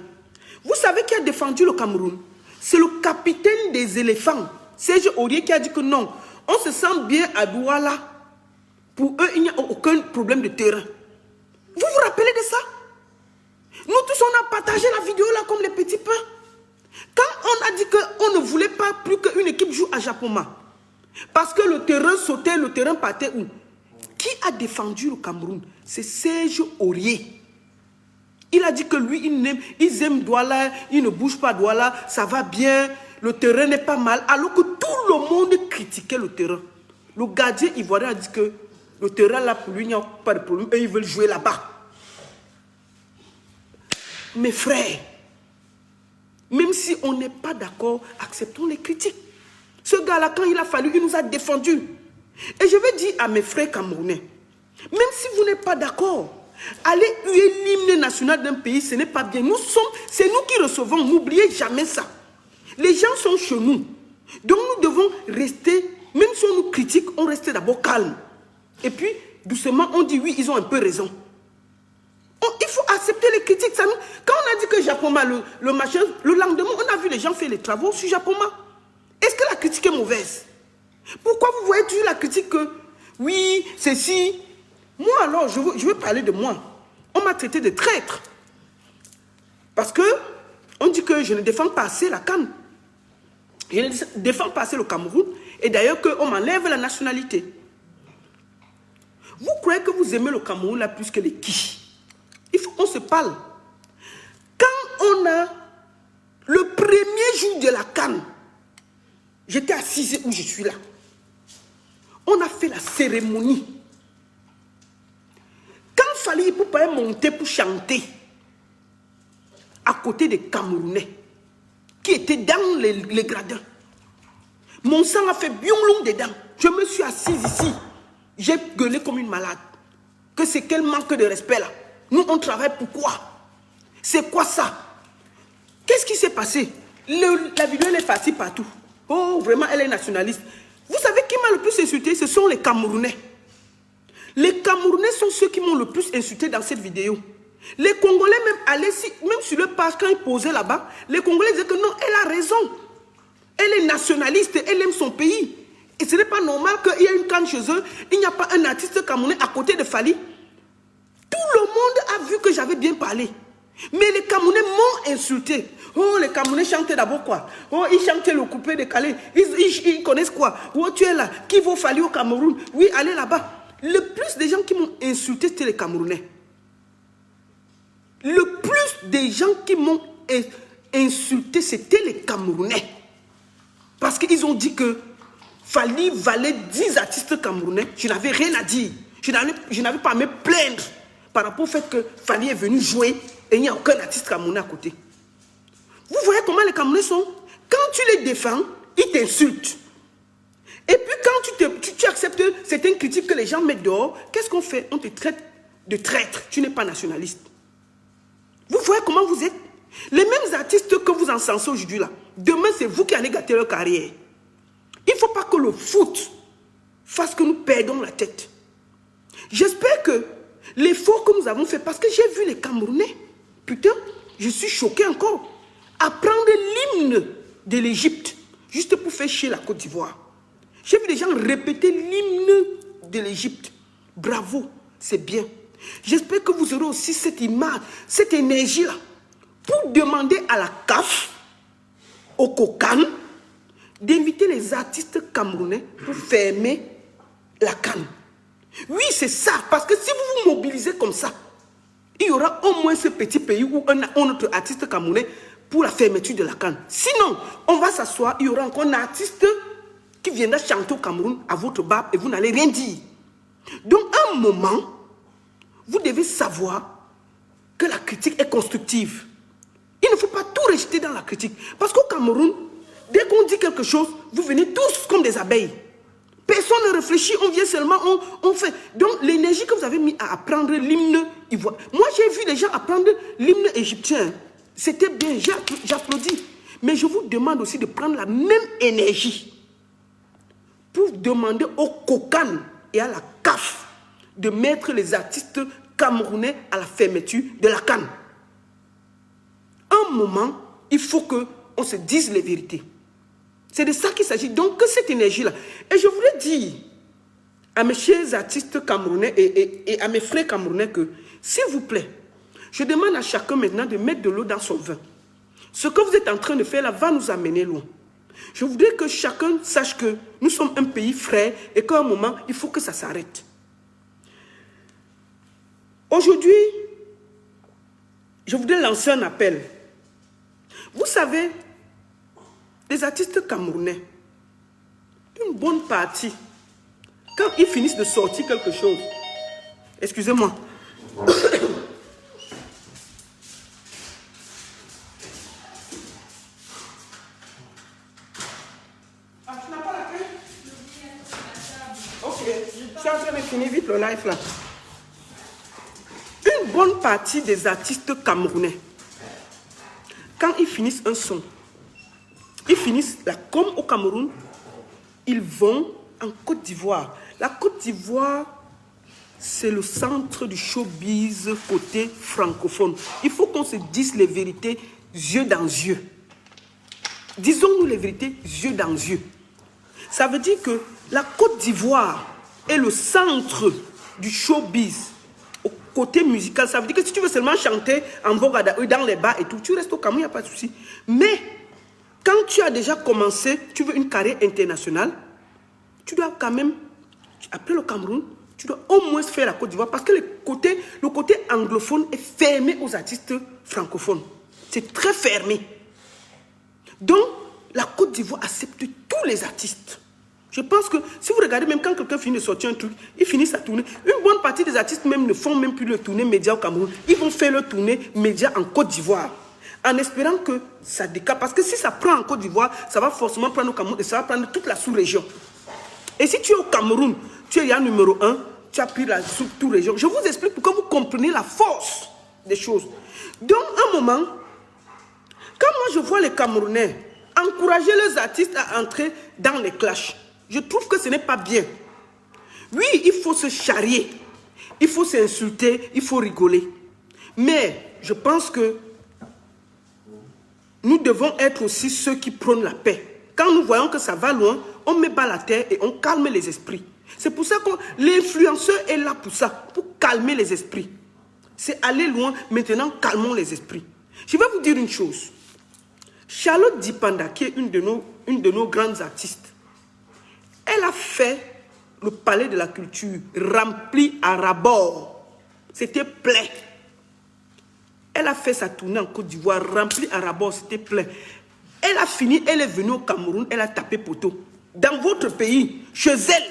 Vous savez qui a défendu le Cameroun? C'est le capitaine des éléphants, Serge Aurier, qui a dit que non, on se sent bien à Douala. Pour eux, il n'y a aucun problème de terrain. Vous vous rappelez de ça? Nous tous, on a partagé la vidéo là comme les petits pains. Quand on a dit qu'on ne voulait pas plus qu'une équipe joue à Japoma, parce que le terrain sautait, le terrain partait où? Qui a défendu le Cameroun? C'est Serge Aurier. Il a dit que lui, ils aiment Douala, ils ne bougent pas Douala, ça va bien, le terrain n'est pas mal, alors que tout le monde critiquait le terrain. Le gardien ivoirien a dit que le terrain là, pour lui, il n'y a pas de problème, et ils veulent jouer là-bas. Mes frères, même si on n'est pas d'accord, acceptons les critiques. Ce gars-là, quand il a fallu, il nous a défendus. Et je vais dire à mes frères camerounais, même si vous n'êtes pas d'accord, aller huer l'hymne national d'un pays, ce n'est pas bien. C'est nous qui recevons, n'oubliez jamais ça. Les gens sont chez nous. Donc nous devons rester, même si on nous critique, on reste d'abord calme. Et puis, doucement, on dit oui, ils ont un peu raison. Il faut accepter les critiques. Quand on a dit que Japoma, le machin, le lendemain, on a vu les gens faire les travaux sur Japoma. Est-ce que la critique est mauvaise? Pourquoi vous voyez toujours la critique que, oui, c'est si. Moi alors, je veux parler de moi. On m'a traité de traître. Parce que, on dit que je ne défends pas assez la CAN. Je ne défends pas assez le Cameroun. Et d'ailleurs qu'on m'enlève la nationalité. Vous croyez que vous aimez le Cameroun là plus que les qui? Il faut qu'on se parle. Quand on a le premier jour de la CAN, j'étais assise où je suis là. On a fait la cérémonie. Quand il fallait, il ne pouvait pas monter pour chanter à côté des Camerounais qui étaient dans les gradins. Mon sang a fait bien long dedans. Je me suis assise ici. J'ai gueulé comme une malade. Que c'est quel manque de respect là. Nous, on travaille pour quoi? C'est quoi ça? Qu'est-ce qui s'est passé? La vidéo, elle est partie partout. Oh, vraiment, elle est nationaliste. Vous savez qui m'a le plus insulté? Ce sont les Camerounais. Les Camerounais sont ceux qui m'ont le plus insulté dans cette vidéo. Les Congolais même sur le page, quand ils posaient là-bas, les Congolais disaient que non, elle a raison. Elle est nationaliste, elle aime son pays. Et ce n'est pas normal qu'il y ait une canne chez eux, il n'y a pas un artiste camerounais à côté de Fally. Tout le monde a vu que j'avais bien parlé. Mais les Camerounais m'ont insulté. Oh, les Camerounais chantaient d'abord quoi? Oh, ils chantaient le coupé décalé. Ils connaissent quoi? Oh, tu es là. Qui vaut Fally au Cameroun? Oui, allez là-bas. Le plus des gens qui m'ont insulté, c'était les Camerounais. Le plus des gens qui m'ont insulté, c'était les Camerounais. Parce qu'ils ont dit que Fally valait 10 artistes camerounais. Je n'avais rien à dire. Je n'avais pas à me plaindre par rapport au fait que Fally est venu jouer et il n'y a aucun artiste camerounais à côté. Vous voyez comment les Camerounais sont? Quand tu les défends, ils t'insultent. Et puis quand tu acceptes certaines critiques que les gens mettent dehors, qu'est-ce qu'on fait? On te traite de traître. Tu n'es pas nationaliste. Vous voyez comment vous êtes? Les mêmes artistes que vous encensez aujourd'hui là, demain c'est vous qui allez gâter leur carrière. Il ne faut pas que le foot fasse que nous perdons la tête. J'espère que l'effort que nous avons fait, parce que j'ai vu les Camerounais, putain, je suis choqué encore, apprendre l'hymne de l'Égypte, juste pour faire chier la Côte d'Ivoire. J'ai vu des gens répéter l'hymne de l'Égypte. Bravo, c'est bien. J'espère que vous aurez aussi cette image, cette énergie-là, pour demander à la CAF, au COCAN, d'inviter les artistes camerounais pour fermer la CAN. Oui, c'est ça, parce que si vous vous mobilisez comme ça, il y aura au moins ce petit pays où un autre artiste camerounais pour la fermeture de la CAN. Sinon, on va s'asseoir, il y aura encore un artiste qui viendra chanter au Cameroun à votre barbe et vous n'allez rien dire. Donc, à un moment, vous devez savoir que la critique est constructive. Il ne faut pas tout rejeter dans la critique. Parce qu'au Cameroun, dès qu'on dit quelque chose, vous venez tous comme des abeilles. Personne ne réfléchit, on vient seulement, on fait. Donc l'énergie que vous avez mis à apprendre l'hymne ivoire. Moi j'ai vu les gens apprendre l'hymne égyptien. C'était bien, j'applaudis. Mais je vous demande aussi de prendre la même énergie pour demander au COCAN et à la CAF de mettre les artistes camerounais à la fermeture de la CAN. Un moment, il faut qu'on se dise les vérités. C'est de ça qu'il s'agit. Donc, que cette énergie-là. Et je voulais dire à mes chers artistes camerounais et à mes frères camerounais que, s'il vous plaît, je demande à chacun maintenant de mettre de l'eau dans son vin. Ce que vous êtes en train de faire là va nous amener loin. Je voudrais que chacun sache que nous sommes un pays frère et qu'à un moment, il faut que ça s'arrête. Aujourd'hui, je voudrais lancer un appel. Vous savez, les artistes camerounais, une bonne partie, quand ils finissent de sortir quelque chose, excusez-moi, ah, tu n'as pas la clé? Ok, je suis en train de finir vite le live là. Une bonne partie des artistes camerounais, quand ils finissent un son, ils finissent là, comme au Cameroun, ils vont en Côte d'Ivoire. La Côte d'Ivoire, c'est le centre du showbiz côté francophone. Il faut qu'on se dise les vérités yeux dans yeux. Disons-nous les vérités yeux dans yeux. Ça veut dire que la Côte d'Ivoire est le centre du showbiz. Au côté musical, ça veut dire que si tu veux seulement chanter en vogue dans les bars et tout, tu restes au Cameroun, il n'y a pas de souci. Mais quand tu as déjà commencé, tu veux une carrière internationale, tu dois quand même, après le Cameroun, tu dois au moins faire la Côte d'Ivoire parce que le côté anglophone est fermé aux artistes francophones. C'est très fermé. Donc, la Côte d'Ivoire accepte tous les artistes. Je pense que si vous regardez, même quand quelqu'un finit de sortir un truc, ils finissent à tourner. Une bonne partie des artistes même ne font même plus le tournée média au Cameroun. Ils vont faire le tournée média en Côte d'Ivoire. En espérant que ça décale. Parce que si ça prend en Côte d'Ivoire, ça va forcément prendre au Cameroun et ça va prendre toute la sous-région. Et si tu es au Cameroun, tu es ya numéro 1, tu as pris la sous-tout région. Je vous explique pour que vous compreniez la force des choses. Donc, un moment, quand moi je vois les Camerounais encourager les artistes à entrer dans les clashs, je trouve que ce n'est pas bien. Oui, il faut se charrier, il faut s'insulter, il faut rigoler. Mais je pense que nous devons être aussi ceux qui prônent la paix. Quand nous voyons que ça va loin, on met bas la terre et on calme les esprits. C'est pour ça que l'influenceur est là pour ça, pour calmer les esprits. C'est aller loin, maintenant calmons les esprits. Je vais vous dire une chose. Charlotte Dipanda, qui est une de nos grandes artistes, elle a fait le palais de la culture rempli à ras-bord. C'était plein. Elle a fait sa tournée en Côte d'Ivoire rempli à ras-bord, c'était plein. Elle a fini, elle est venue au Cameroun, elle a tapé poteau. Dans votre pays, chez elle,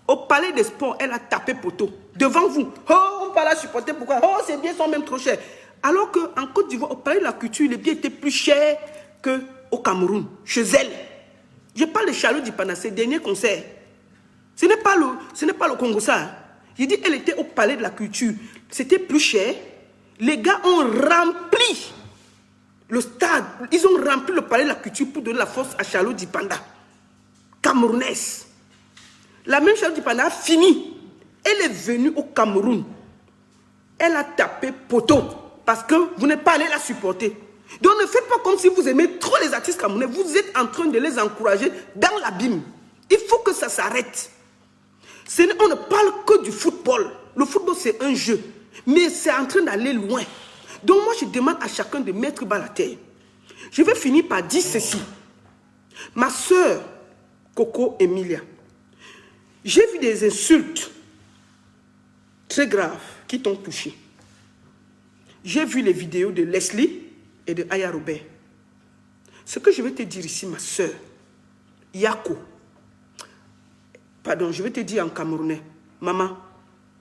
au palais des sports, elle a tapé poteau. Devant vous. Oh, on va la supporter, pourquoi? Oh, ces billets sont même trop chers. Alors qu'en Côte d'Ivoire, au palais de la culture, les billets étaient plus chers qu'au Cameroun, chez elle. Je parle de Charlotte Dipanda, ses derniers concerts. Ce n'est pas le Congo ça. Hein. J'ai dit, elle était au palais de la culture. C'était plus cher. Les gars ont rempli le stade. Ils ont rempli le palais de la culture pour donner la force à Charlotte Dipanda. Camerounaise. La même Charlotte Dipanda a fini. Elle est venue au Cameroun. Elle a tapé poteau. Parce que vous n'êtes pas allé la supporter. Donc ne faites pas comme si vous aimez trop les artistes camerounais. Vous êtes en train de les encourager dans l'abîme. Il faut que ça s'arrête. On ne parle que du football. Le football, c'est un jeu. Mais c'est en train d'aller loin. Donc moi, je demande à chacun de mettre bas la terre. Je vais finir par dire ceci. Ma soeur, Coco Emilia, j'ai vu des insultes très graves qui t'ont touché. J'ai vu les vidéos de Leslie et de Aya Robert. Ce que je vais te dire ici, ma soeur, Yako, pardon, je vais te dire en camerounais, maman,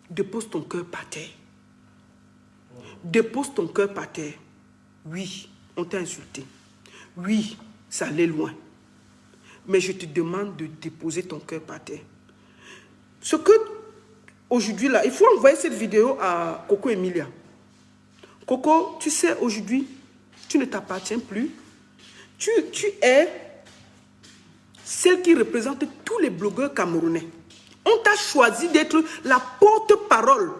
dépose ton cœur par terre. Dépose ton cœur par terre. Oui, on t'a insulté. Oui, ça allait loin. Mais je te demande de déposer ton cœur par terre. Ce que, aujourd'hui là, il faut envoyer cette vidéo à Coco Emilia. Coco, tu sais, aujourd'hui, tu ne t'appartiens plus. Tu es celle qui représente tous les blogueurs camerounais. On t'a choisi d'être la porte-parole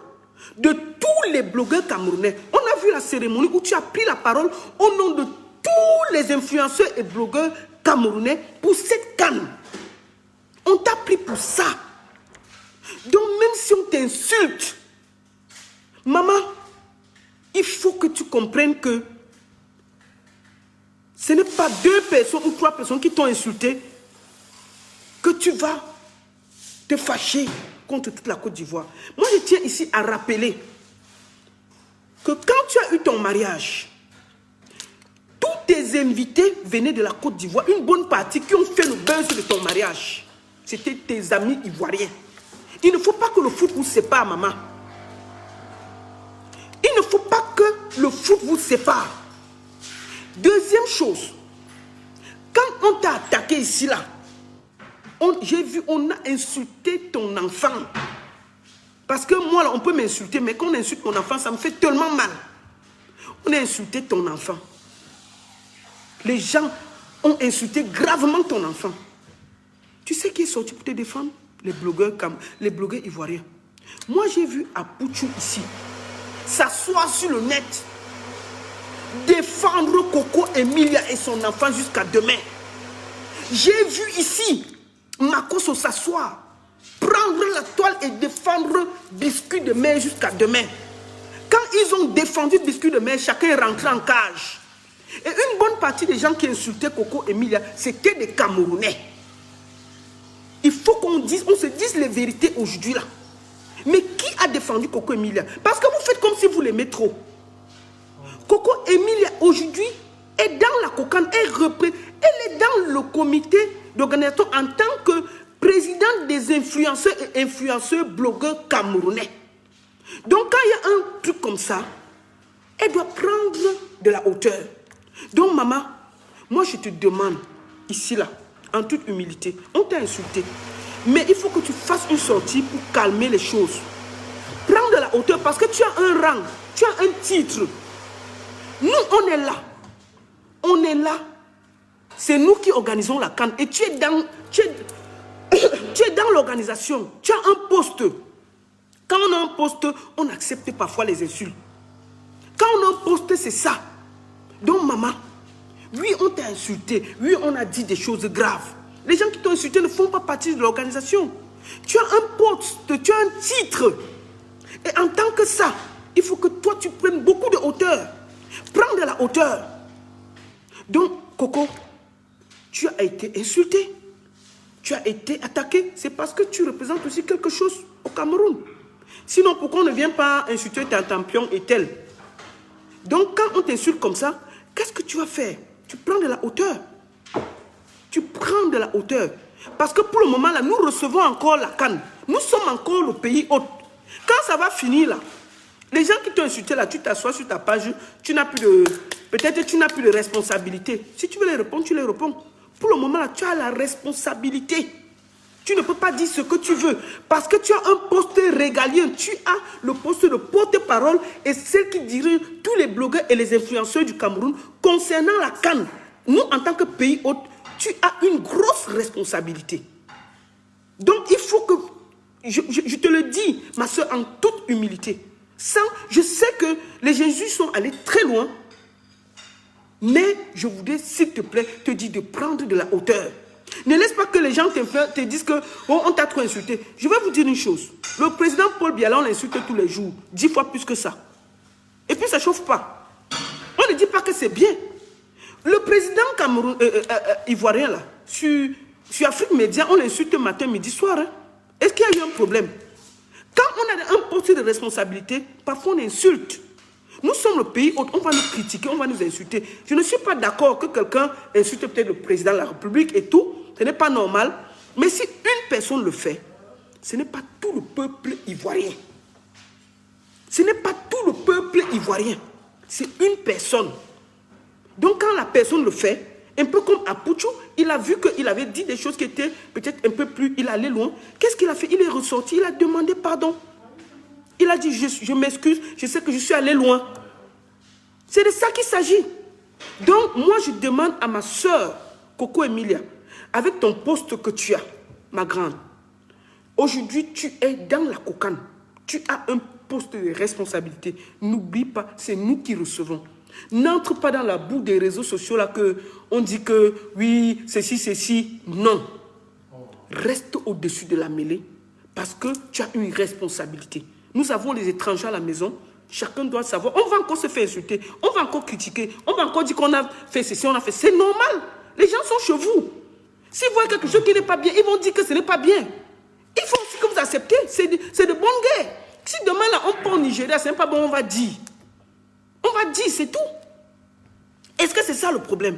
de tous les blogueurs camerounais. On a vu la cérémonie où tu as pris la parole au nom de tous les influenceurs et blogueurs camerounais pour cette canne. On t'a pris pour ça. Donc même si on t'insulte, maman, il faut que tu comprennes que ce n'est pas 2 personnes ou 3 personnes qui t'ont insulté que tu vas te fâcher contre toute la Côte d'Ivoire. Moi, je tiens ici à rappeler que quand tu as eu ton mariage, tous tes invités venaient de la Côte d'Ivoire. Une bonne partie qui ont fait le buzz de ton mariage, c'était tes amis ivoiriens. Il ne faut pas que le foot vous sépare, maman. Il ne faut pas que le foot vous sépare. Deuxième chose, quand on t'a attaqué ici, là, j'ai vu, on a insulté ton enfant. Parce que moi, là, on peut m'insulter, mais quand on insulte mon enfant, ça me fait tellement mal. On a insulté ton enfant. Les gens ont insulté gravement ton enfant. Tu sais qui est sorti pour te défendre? Les blogueurs ivoiriens. Moi, j'ai vu Apouchou ici s'asseoir sur le net, défendre Coco Emilia et son enfant jusqu'à demain. J'ai vu ici Makoso s'asseoir, prendre la toile et défendre Biscuit de mer jusqu'à demain. Quand ils ont défendu Biscuit de mer, chacun est rentré en cage. Et une bonne partie des gens qui insultaient Coco Emilia, c'était des Camerounais. Il faut qu'on se dise les vérités aujourd'hui là. Mais qui a défendu Coco Emilia? Parce que vous faites comme si vous l'aimez trop. Coco Emilia aujourd'hui est dans la cocane, elle est dans le comité d'organisation en tant que présidente des influenceurs et influenceurs blogueurs camerounais. Donc quand il y a un truc comme ça, elle doit prendre de la hauteur. Donc maman, moi je te demande, ici là, en toute humilité, on t'a insulté. Mais il faut que tu fasses une sortie pour calmer les choses. Prends de la hauteur parce que tu as un rang, tu as un titre. Nous, on est là. On est là. C'est nous qui organisons la CAN. Et tu es dans l'organisation. Tu as un poste. Quand on a un poste, on accepte parfois les insultes. Quand on a un poste, c'est ça. Donc, maman, oui, on t'a insulté. Oui, on a dit des choses graves. Les gens qui t'ont insulté ne font pas partie de l'organisation. Tu as un poste, tu as un titre. Et en tant que ça, il faut que toi, tu prennes beaucoup de hauteur. Prends de la hauteur. Donc, Coco, tu as été insulté. Tu as été attaqué. C'est parce que tu représentes aussi quelque chose au Cameroun. Sinon, pourquoi on ne vient pas insulter ta champion et tel? Donc, quand on t'insulte comme ça, qu'est-ce que tu vas faire? Tu prends de la hauteur. Tu prends de la hauteur. Parce que pour le moment, là, nous recevons encore la CAN. Nous sommes encore le pays hôte. Quand ça va finir, là, les gens qui t'ont insulté, là, tu t'assois sur ta page, tu n'as plus de... Peut-être tu n'as plus de responsabilité. Si tu veux les répondre, tu les réponds. Pour le moment, là, tu as la responsabilité. Tu ne peux pas dire ce que tu veux. Parce que tu as un poste régalien. Tu as le poste de porte-parole et celle qui dirige tous les blogueurs et les influenceurs du Cameroun concernant la CAN. Nous, en tant que pays hôte, tu as une grosse responsabilité. Donc, il faut que... Je te le dis, ma soeur, en toute humilité. Je sais que les Jésus sont allés très loin. Mais je voudrais, s'il te plaît, te dire de prendre de la hauteur. Ne laisse pas que les gens te disent que oh, on t'a trop insulté. Je vais vous dire une chose. Le président Paul Biya, on l'insulte tous les jours. 10 fois plus que ça. Et puis ça ne chauffe pas. On ne dit pas que c'est bien. Le président Cameroun, ivoirien, là, sur Afrique Média, on l'insulte matin, midi, soir. Hein. Est-ce qu'il y a eu un problème? Quand on a un poste de responsabilité, parfois on insulte. Nous sommes le pays où on va nous critiquer, on va nous insulter. Je ne suis pas d'accord que quelqu'un insulte peut-être le président de la République et tout. Ce n'est pas normal. Mais si une personne le fait, ce n'est pas tout le peuple ivoirien. Ce n'est pas tout le peuple ivoirien. C'est une personne. Donc quand la personne le fait, un peu comme Apucho, il a vu qu'il avait dit des choses qui étaient peut-être un peu plus... Il allait loin. Qu'est-ce qu'il a fait? Il est ressorti, il a demandé pardon. Il a dit, je m'excuse, je sais que je suis allé loin. C'est de ça qu'il s'agit. Donc, moi, je demande à ma soeur, Coco Emilia, avec ton poste que tu as, ma grande, aujourd'hui, tu es dans la cocane. Tu as un poste de responsabilité. N'oublie pas, c'est nous qui recevons. N'entre pas dans la boue des réseaux sociaux là que on dit que oui, ceci. Non. Reste au-dessus de la mêlée parce que tu as une responsabilité. Nous avons les étrangers à la maison. Chacun doit savoir. On va encore se faire insulter. On va encore critiquer. On va encore dire qu'on a fait ceci, on a fait. C'est normal. Les gens sont chez vous. S'ils voient quelque chose qui n'est pas bien, ils vont dire que ce n'est pas bien. Il faut aussi que vous acceptez. C'est de bonne guerre. Si demain là, on part au Nigeria, ce n'est pas bon, on va dire. On va dire, c'est tout. Est-ce que c'est ça le problème?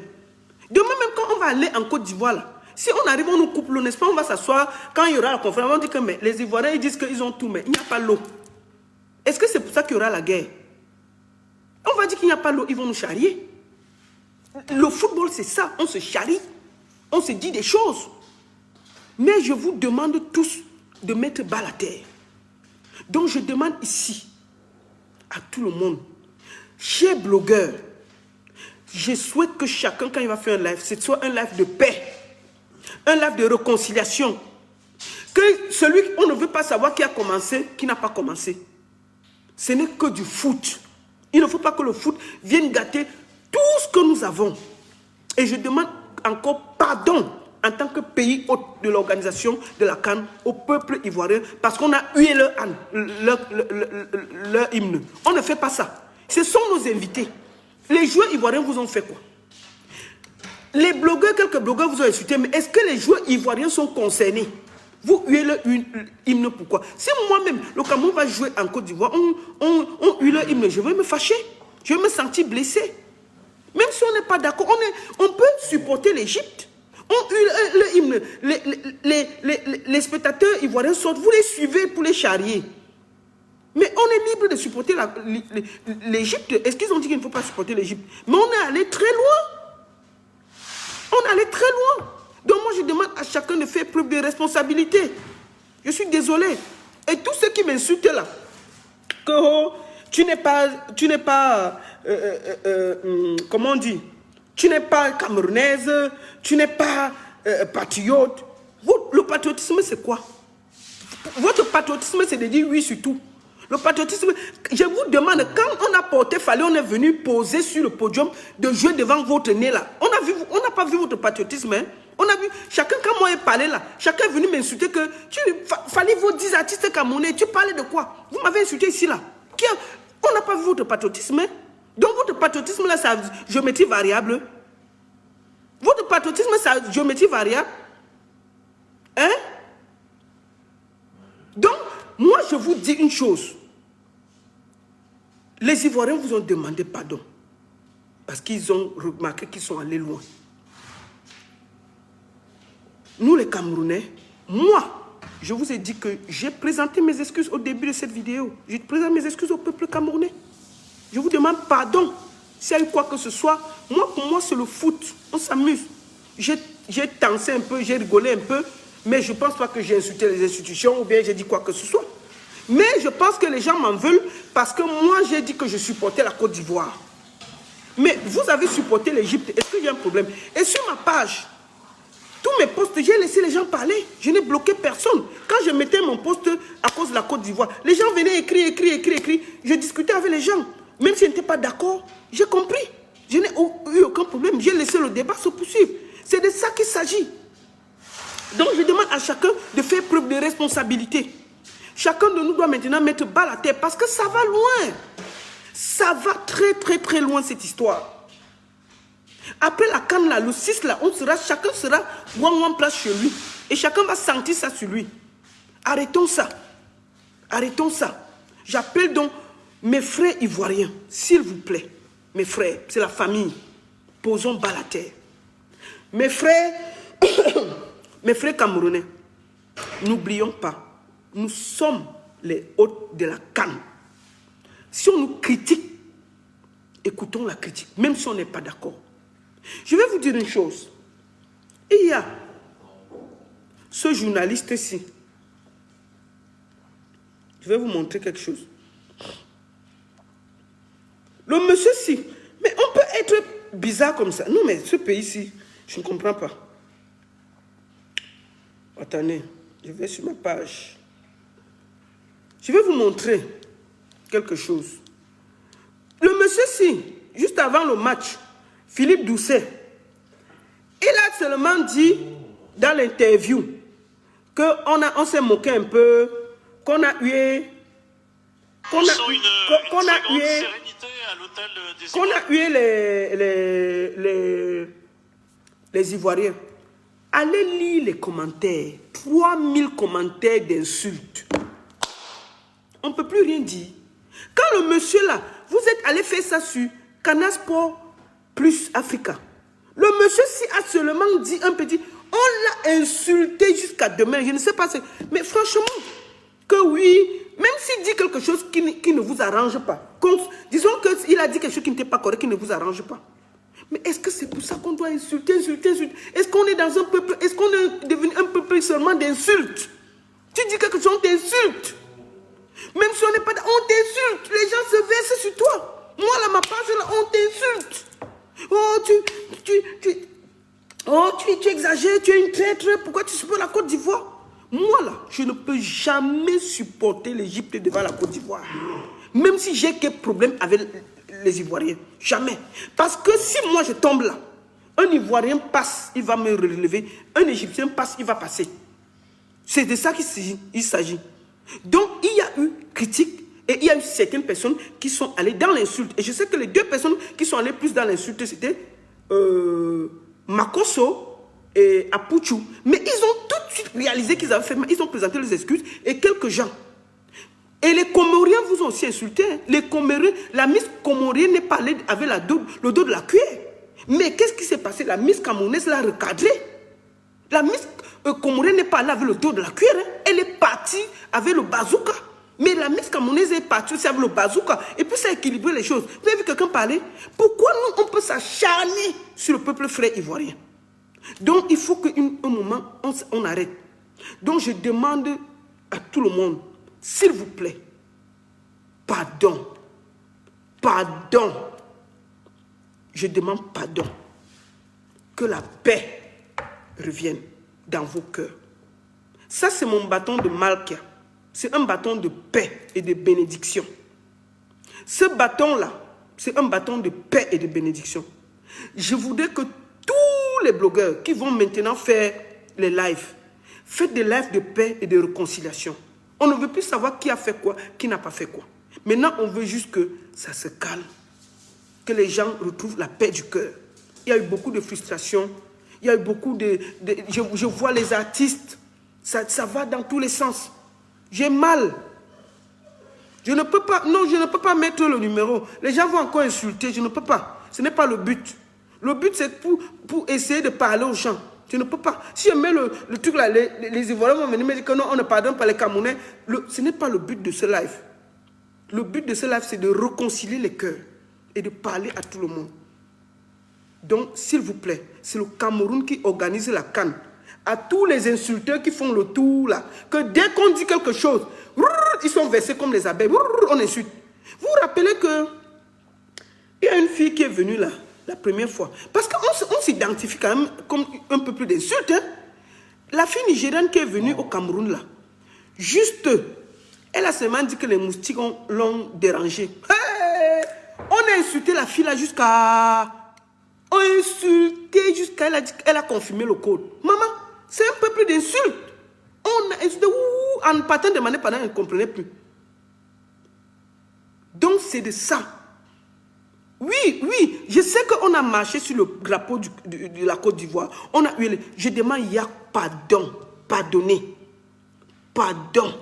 Demain même quand on va aller en Côte d'Ivoire, là, si on arrive, on nous coupe l'eau, n'est-ce pas? On va s'asseoir, quand il y aura la conférence, on dit que mais, les Ivoiriens ils disent qu'ils ont tout, mais il n'y a pas l'eau. Est-ce que c'est pour ça qu'il y aura la guerre? On va dire qu'il n'y a pas l'eau, ils vont nous charrier. Le football, c'est ça, on se charrie. On se dit des choses. Mais je vous demande tous de mettre bas la terre. Donc je demande ici, à tout le monde, chers blogueurs, je souhaite que chacun, quand il va faire un live, ce soit un live de paix, un live de réconciliation. Que celui qu'on ne veut pas savoir qui a commencé, qui n'a pas commencé. Ce n'est que du foot. Il ne faut pas que le foot vienne gâter tout ce que nous avons. Et je demande encore pardon en tant que pays hôte de l'organisation de la CAN au peuple ivoirien parce qu'on a hué leur hymne. On ne fait pas ça. Ce sont nos invités. Les joueurs ivoiriens vous ont fait quoi? Les blogueurs, quelques blogueurs vous ont insulté, mais est-ce que les joueurs ivoiriens sont concernés? Vous huez leur hymne, pourquoi? Si moi-même, le Cameroun va jouer en Côte d'Ivoire, on hue leur hymne, je vais me fâcher, je vais me sentir blessé. Même si on n'est pas d'accord, on peut supporter l'Égypte. On hue leur hymne, les spectateurs ivoiriens sortent, vous les suivez pour les charrier. Mais on est libre de supporter l'Égypte. Est-ce qu'ils ont dit qu'il ne faut pas supporter l'Égypte? Mais on est allé très loin. On est allé très loin. Donc moi, je demande à chacun de faire preuve de responsabilité. Je suis désolé. Et tous ceux qui m'insultent là, que oh, tu n'es pas, comment on dit, tu n'es pas camerounaise, tu n'es pas patriote. Le patriotisme, c'est quoi? Votre patriotisme, c'est de dire oui sur tout. Le patriotisme, je vous demande, quand on a porté Fallait, on est venu poser sur le podium de jouer devant votre nez là. On n'a pas vu votre patriotisme. Hein? On a vu, chacun, quand moi j'ai parlé là, chacun est venu m'insulter que Fallait vos 10 artistes camerounais. Tu parlais de quoi? Vous m'avez insulté ici là. On n'a pas vu votre patriotisme. Hein? Donc votre patriotisme là, c'est à géométrie variable. Votre patriotisme, c'est à géométrie variable. Hein? Donc, moi, je vous dis une chose. Les Ivoiriens vous ont demandé pardon. Parce qu'ils ont remarqué qu'ils sont allés loin. Nous, les Camerounais, moi, je vous ai dit que j'ai présenté mes excuses au début de cette vidéo. Je présente mes excuses au peuple camerounais. Je vous demande pardon. S'il y a eu quoi que ce soit, moi, pour moi, c'est le foot. On s'amuse. J'ai dansé un peu, j'ai rigolé un peu. Mais je ne pense pas que j'ai insulté les institutions ou bien j'ai dit quoi que ce soit. Mais je pense que les gens m'en veulent parce que moi, j'ai dit que je supportais la Côte d'Ivoire. Mais vous avez supporté l'Égypte. Est-ce qu'il y a un problème? Et sur ma page, tous mes posts, j'ai laissé les gens parler. Je n'ai bloqué personne. Quand je mettais mon post à cause de la Côte d'Ivoire, les gens venaient écrire. Je discutais avec les gens. Même si je n'étais pas d'accord, j'ai compris. Je n'ai eu aucun problème. J'ai laissé le débat se poursuivre. C'est de ça qu'il s'agit. Donc, je demande à chacun de faire preuve de responsabilité. Chacun de nous doit maintenant mettre balle à terre parce que ça va loin. Ça va très loin cette histoire. Après la canne là, le 6 là, chacun sera en place chez lui. Et chacun va sentir ça sur lui. Arrêtons ça. Arrêtons ça. J'appelle donc mes frères ivoiriens, s'il vous plaît. Mes frères, c'est la famille. Posons balle à terre. Mes frères... Mes frères camerounais, n'oublions pas, nous sommes les hôtes de la canne. Si on nous critique, écoutons la critique, même si on n'est pas d'accord. Je vais vous dire une chose. Il y a ce journaliste-ci. Je vais vous montrer quelque chose. Le monsieur-ci, mais on peut être bizarre comme ça. Non, mais ce pays-ci, je ne comprends pas. Attendez, je vais sur ma page. Je vais vous montrer quelque chose. Le monsieur-ci, juste avant le match, Philippe Doucet, il a seulement dit dans l'interview qu'on s'est moqué un peu, qu'on a hué les Ivoiriens. Allez lire les commentaires. 3000 commentaires d'insultes. On ne peut plus rien dire. Quand le monsieur là, vous êtes allé faire ça sur Canal Sport plus Africa. Le monsieur si a seulement dit un petit... On l'a insulté jusqu'à demain. Je ne sais pas. Mais franchement, que oui, même s'il dit quelque chose qui ne vous arrange pas. Disons qu'il a dit quelque chose qui n'était pas correct, qui ne vous arrange pas. Mais est-ce que c'est pour ça qu'on doit insulter? Est-ce qu'on est dans un peuple? Est-ce qu'on est devenu un peuple seulement d'insultes? Tu dis quelque chose, on t'insulte. Même si on n'est pas... On t'insulte. Les gens se versent sur toi. Moi, là, ma page, là, on t'insulte. Oh, tu exagères, tu es une traître. Pourquoi tu supportes la Côte d'Ivoire? Moi, là, je ne peux jamais supporter l'Égypte devant la Côte d'Ivoire. Même si j'ai quelques problèmes avec les Ivoiriens. Jamais. Parce que si moi je tombe là, un Ivoirien passe, il va me relever. Un Égyptien passe, il va passer. C'est de ça qu'il s'agit. Donc, il y a eu critique et il y a eu certaines personnes qui sont allées dans l'insulte. Et je sais que les deux personnes qui sont allées plus dans l'insulte, c'était Makosso et Apuchou. Mais ils ont tout de suite réalisé qu'ils avaient fait mal. Ils ont présenté leurs excuses et quelques gens. Et les Comoriens vous ont aussi insulté. Les Comoriens, la Miss Comorienne est parlée avec le dos de la cuillère. Mais qu'est-ce qui s'est passé? La Miss Camerounaise l'a recadré. La Miss Comorienne n'est pas allée avec le dos de la cuillère. Hein. Elle est partie avec le bazooka. Mais la Miss Camerounaise est partie aussi avec le bazooka. Et puis ça a équilibré les choses. Vous avez vu quelqu'un parler? Pourquoi nous, on peut s'acharner sur le peuple frère ivoirien? Donc, il faut qu'à un moment, on arrête. Donc, je demande à tout le monde, s'il vous plaît, pardon. Pardon. Je demande pardon. Que la paix revienne dans vos cœurs. Ça, c'est mon bâton de Malkia. C'est un bâton de paix et de bénédiction. Ce bâton-là, c'est un bâton de paix et de bénédiction. Je voudrais que tous les blogueurs qui vont maintenant faire les lives, faites des lives de paix et de réconciliation. On ne veut plus savoir qui a fait quoi, qui n'a pas fait quoi. Maintenant, on veut juste que ça se calme, que les gens retrouvent la paix du cœur. Il y a eu beaucoup de frustration, il y a eu beaucoup je vois les artistes, ça va dans tous les sens. J'ai mal. Je ne peux pas, non, je ne peux pas mettre le numéro. Les gens vont encore insulter, je ne peux pas. Ce n'est pas le but. Le but, c'est pour essayer de parler aux gens. Je ne peux pas. Si je mets le truc là, les Ivoiriens vont venir me dire que non, on ne pardonne pas les Camerounais. Ce n'est pas le but de ce live. Le but de ce live, c'est de réconcilier les cœurs et de parler à tout le monde. Donc, s'il vous plaît, c'est le Cameroun qui organise la CAN. À tous les insulteurs qui font le tour là, que dès qu'on dit quelque chose, ils sont versés comme les abeilles, on insulte. Vous vous rappelez que il y a une fille qui est venue là, la première fois. Parce qu'on s'identifie quand même comme un peu plus d'insultes. Hein? La fille nigérienne qui est venue au Cameroun là, juste, elle a seulement dit que les moustiques l'ont dérangée. Hey! On a insulté la fille là jusqu'à... On a insulté jusqu'à... Elle a confirmé le code. Maman, c'est un peu plus d'insultes. On a insulté en partant de manière pendant qu'elle ne comprenait plus. Donc c'est de ça. Oui, oui, je sais qu'on a marché sur le drapeau de la Côte d'Ivoire. On a eu... Je demande, il y a pardon. Pardonnez. Pardon.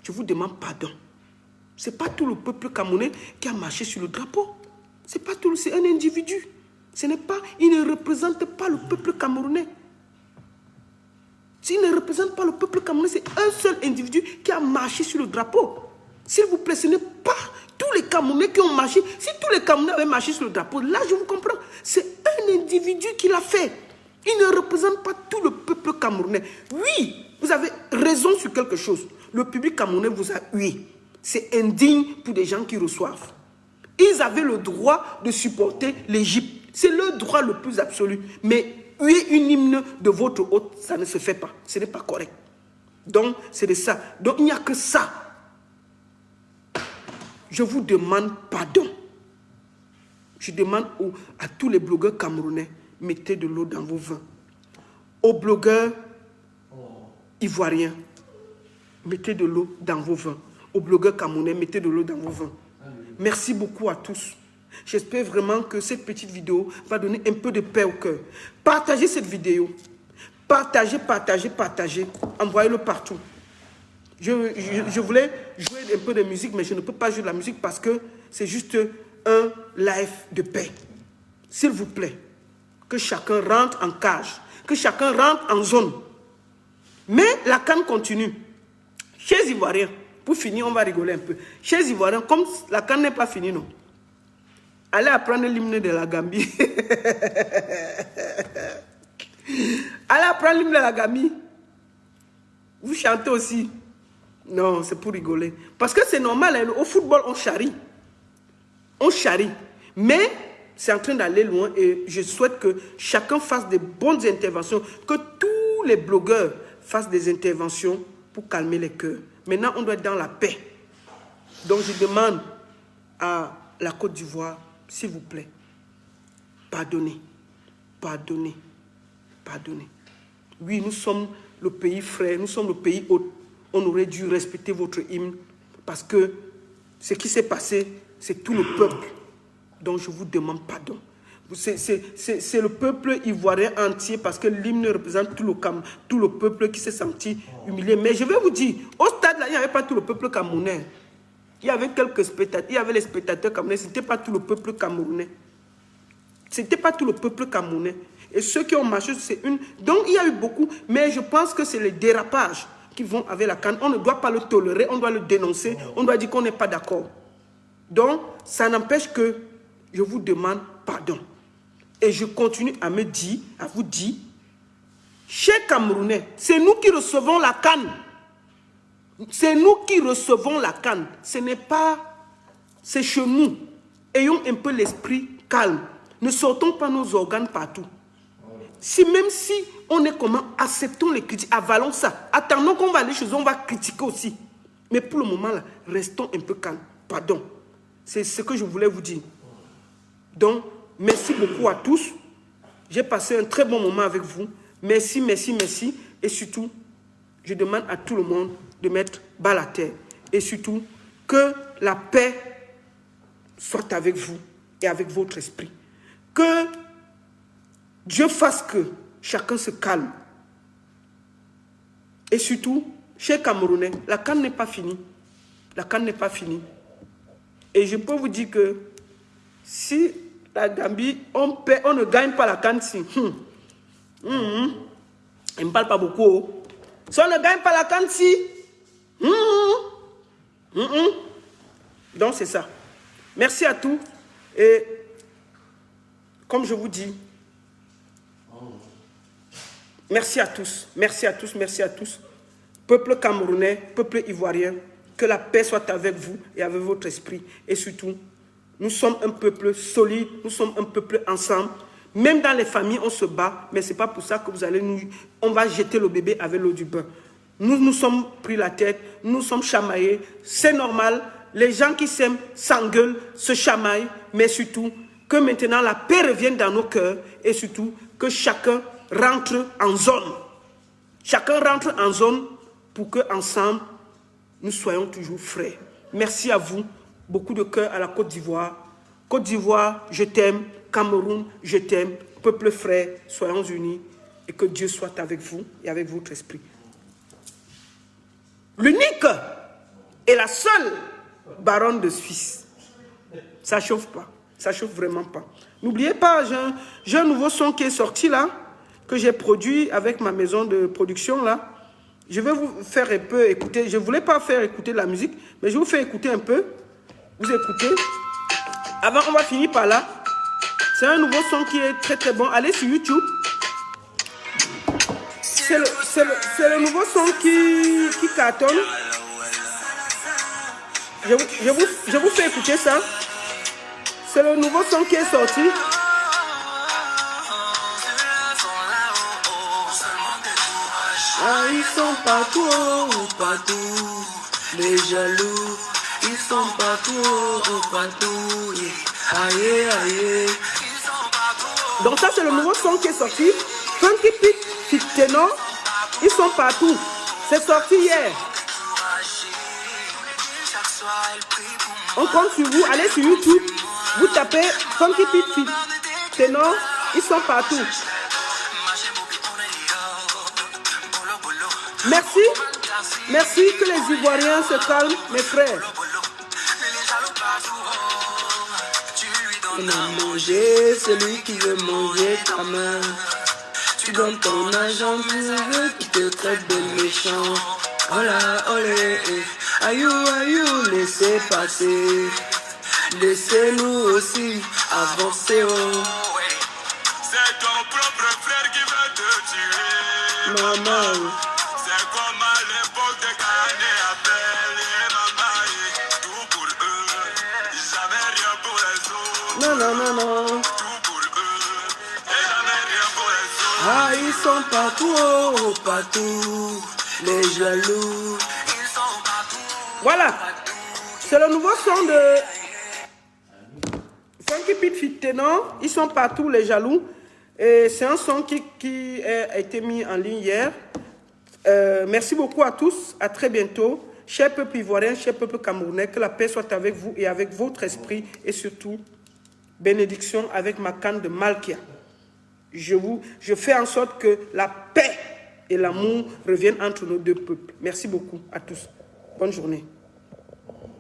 Je vous demande pardon. Ce n'est pas tout le peuple camerounais qui a marché sur le drapeau. C'est pas tout, c'est un individu. Ce n'est pas, il ne représente pas le peuple camerounais. S'il ne représente pas le peuple camerounais, c'est un seul individu qui a marché sur le drapeau. S'il vous plaît, ce n'est pas tous les Camerounais qui ont marché. Si tous les Camerounais avaient marché sur le drapeau, là je vous comprends. C'est un individu qui l'a fait. Il ne représente pas tout le peuple camerounais. Oui, vous avez raison sur quelque chose. Le public camerounais vous a hué. C'est indigne pour des gens qui reçoivent. Ils avaient le droit de supporter l'Égypte. C'est le droit le plus absolu. Mais huer une hymne de votre hôte, ça ne se fait pas. Ce n'est pas correct. Donc, c'est de ça. Donc, il n'y a que ça. Je vous demande pardon. Je demande à tous les blogueurs camerounais, mettez de l'eau dans vos vins. Aux blogueurs ivoiriens, mettez de l'eau dans vos vins. Aux blogueurs camerounais, mettez de l'eau dans vos vins. Merci beaucoup à tous. J'espère vraiment que cette petite vidéo va donner un peu de paix au cœur. Partagez cette vidéo. Partagez, partagez, partagez. Envoyez-le partout. Je voulais jouer un peu de musique, mais je ne peux pas jouer de la musique parce que c'est juste un live de paix. S'il vous plaît, que chacun rentre en cage, que chacun rentre en zone. Mais la CAN continue. Chez les Ivoiriens, pour finir, on va rigoler un peu. Chez les Ivoiriens, comme la CAN n'est pas finie, non. Allez apprendre l'hymne de la Gambie. Allez apprendre l'hymne de la Gambie. Vous chantez aussi. Non, c'est pour rigoler. Parce que c'est normal, hein, au football, on charrie. On charrie. Mais c'est en train d'aller loin et je souhaite que chacun fasse des bonnes interventions, que tous les blogueurs fassent des interventions pour calmer les cœurs. Maintenant, on doit être dans la paix. Donc, je demande à la Côte d'Ivoire, s'il vous plaît, pardonnez, pardonnez, pardonnez. Oui, nous sommes le pays frère, nous sommes le pays hôte. On aurait dû respecter votre hymne parce que ce qui s'est passé, c'est tout le peuple. Donc je vous demande pardon. C'est le peuple ivoirien entier parce que l'hymne représente tout le peuple qui s'est senti humilié. Mais je vais vous dire, au stade là, il n'y avait pas tout le peuple camerounais. Il y avait quelques spectateurs, il y avait les spectateurs camerounais, ce n'était pas tout le peuple camerounais. Ce n'était pas tout le peuple camerounais. Et ceux qui ont marché, c'est une... Donc il y a eu beaucoup, mais je pense que c'est les dérapages qui vont avec la CAN. On ne doit pas le tolérer, on doit le dénoncer, on doit dire qu'on n'est pas d'accord. Donc, ça n'empêche que je vous demande pardon. Et je continue à me dire, à vous dire Chers Camerounais, c'est nous qui recevons la canne. C'est nous qui recevons la canne. Ce n'est pas... C'est chez nous. Ayons un peu l'esprit calme. Ne sortons pas nos organes partout. Même si on est comment, acceptons les critiques, avalons ça. Attendons qu'on va aller chez eux, on va critiquer aussi. Mais pour le moment, là, restons un peu calmes. Pardon. C'est ce que je voulais vous dire. Donc, merci beaucoup à tous. J'ai passé un très bon moment avec vous. Merci, merci, merci. Et surtout, je demande à tout le monde de mettre bas la terre. Et surtout, que la paix soit avec vous et avec votre esprit. Que Dieu fasse que chacun se calme. Et surtout, chers Camerounais, la canne n'est pas finie. La canne n'est pas finie. Et je peux vous dire que si la Gambie, on ne gagne pas la canne, si. Elle ne me parle pas beaucoup. Si on ne gagne pas la canne, si. Donc c'est ça. Merci à tous. Et comme je vous dis, merci à tous. Merci à tous. Merci à tous. Peuple camerounais, peuple ivoirien, que la paix soit avec vous et avec votre esprit. Et surtout, nous sommes un peuple solide, nous sommes un peuple ensemble. Même dans les familles, on se bat, mais ce n'est pas pour ça que vous allez nous... On va jeter le bébé avec l'eau du bain. Nous nous sommes pris la tête, nous sommes chamaillés, c'est normal. Les gens qui s'aiment s'engueulent, se chamaillent, mais surtout, que maintenant la paix revienne dans nos cœurs et surtout, que chacun rentre en zone. Chacun rentre en zone pour qu'ensemble, nous soyons toujours frères. Merci à vous. Beaucoup de cœur à la Côte d'Ivoire. Côte d'Ivoire, je t'aime. Cameroun, je t'aime. Peuple frère, soyons unis. Et que Dieu soit avec vous et avec votre esprit. L'unique et la seule baronne de Suisse. Ça chauffe pas. Ça chauffe vraiment pas. N'oubliez pas, j'ai un nouveau son qui est sorti là, que j'ai produit avec ma maison de production là. Je vais vous faire un peu écouter. Je ne voulais pas faire écouter la musique, mais je vous fais écouter un peu. Vous écoutez. Avant, on va finir par là. C'est un nouveau son qui est très très bon. Allez sur YouTube. C'est le nouveau son qui cartonne. Je vous fais écouter ça. C'est le nouveau son qui est sorti. Ah, ils sont partout, partout, les jaloux, ils sont partout, aïe, aïe. Donc ça c'est le nouveau son qui est sorti. Funky Pit, Fit Ténor, ils sont partout. C'est sorti hier. On compte sur vous, allez sur YouTube, vous tapez Funky Pit, Fit Ténor, ils sont partout. Merci, merci que les Ivoiriens se calment, mes frères. On a mangé, celui qui veut manger ta main. Tu donnes ton argent, tu veux qu'il te traite de méchant. Voilà, olé, aïou, laissez passer. Laissez-nous aussi avancer, oh. C'est ton propre frère qui va te tuer. Maman. C'est comme à l'époque de Cané appelle les mamans. Tout pour eux, jamais rien pour les autres. Non. Tout pour eux, et jamais rien pour les autres. Ah, ils sont partout, oh, partout, les jaloux. Ils sont partout. Voilà, c'est le nouveau son de Funky Pit Fit Ténor. Ils sont partout, les jaloux. Et c'est un son qui a été mis en ligne hier. Merci beaucoup à tous. À très bientôt. Cher peuple ivoirien, cher peuple camerounais, que la paix soit avec vous et avec votre esprit. Et surtout, bénédiction avec ma canne de Malkia. Je fais en sorte que la paix et l'amour reviennent entre nos deux peuples. Merci beaucoup à tous. Bonne journée.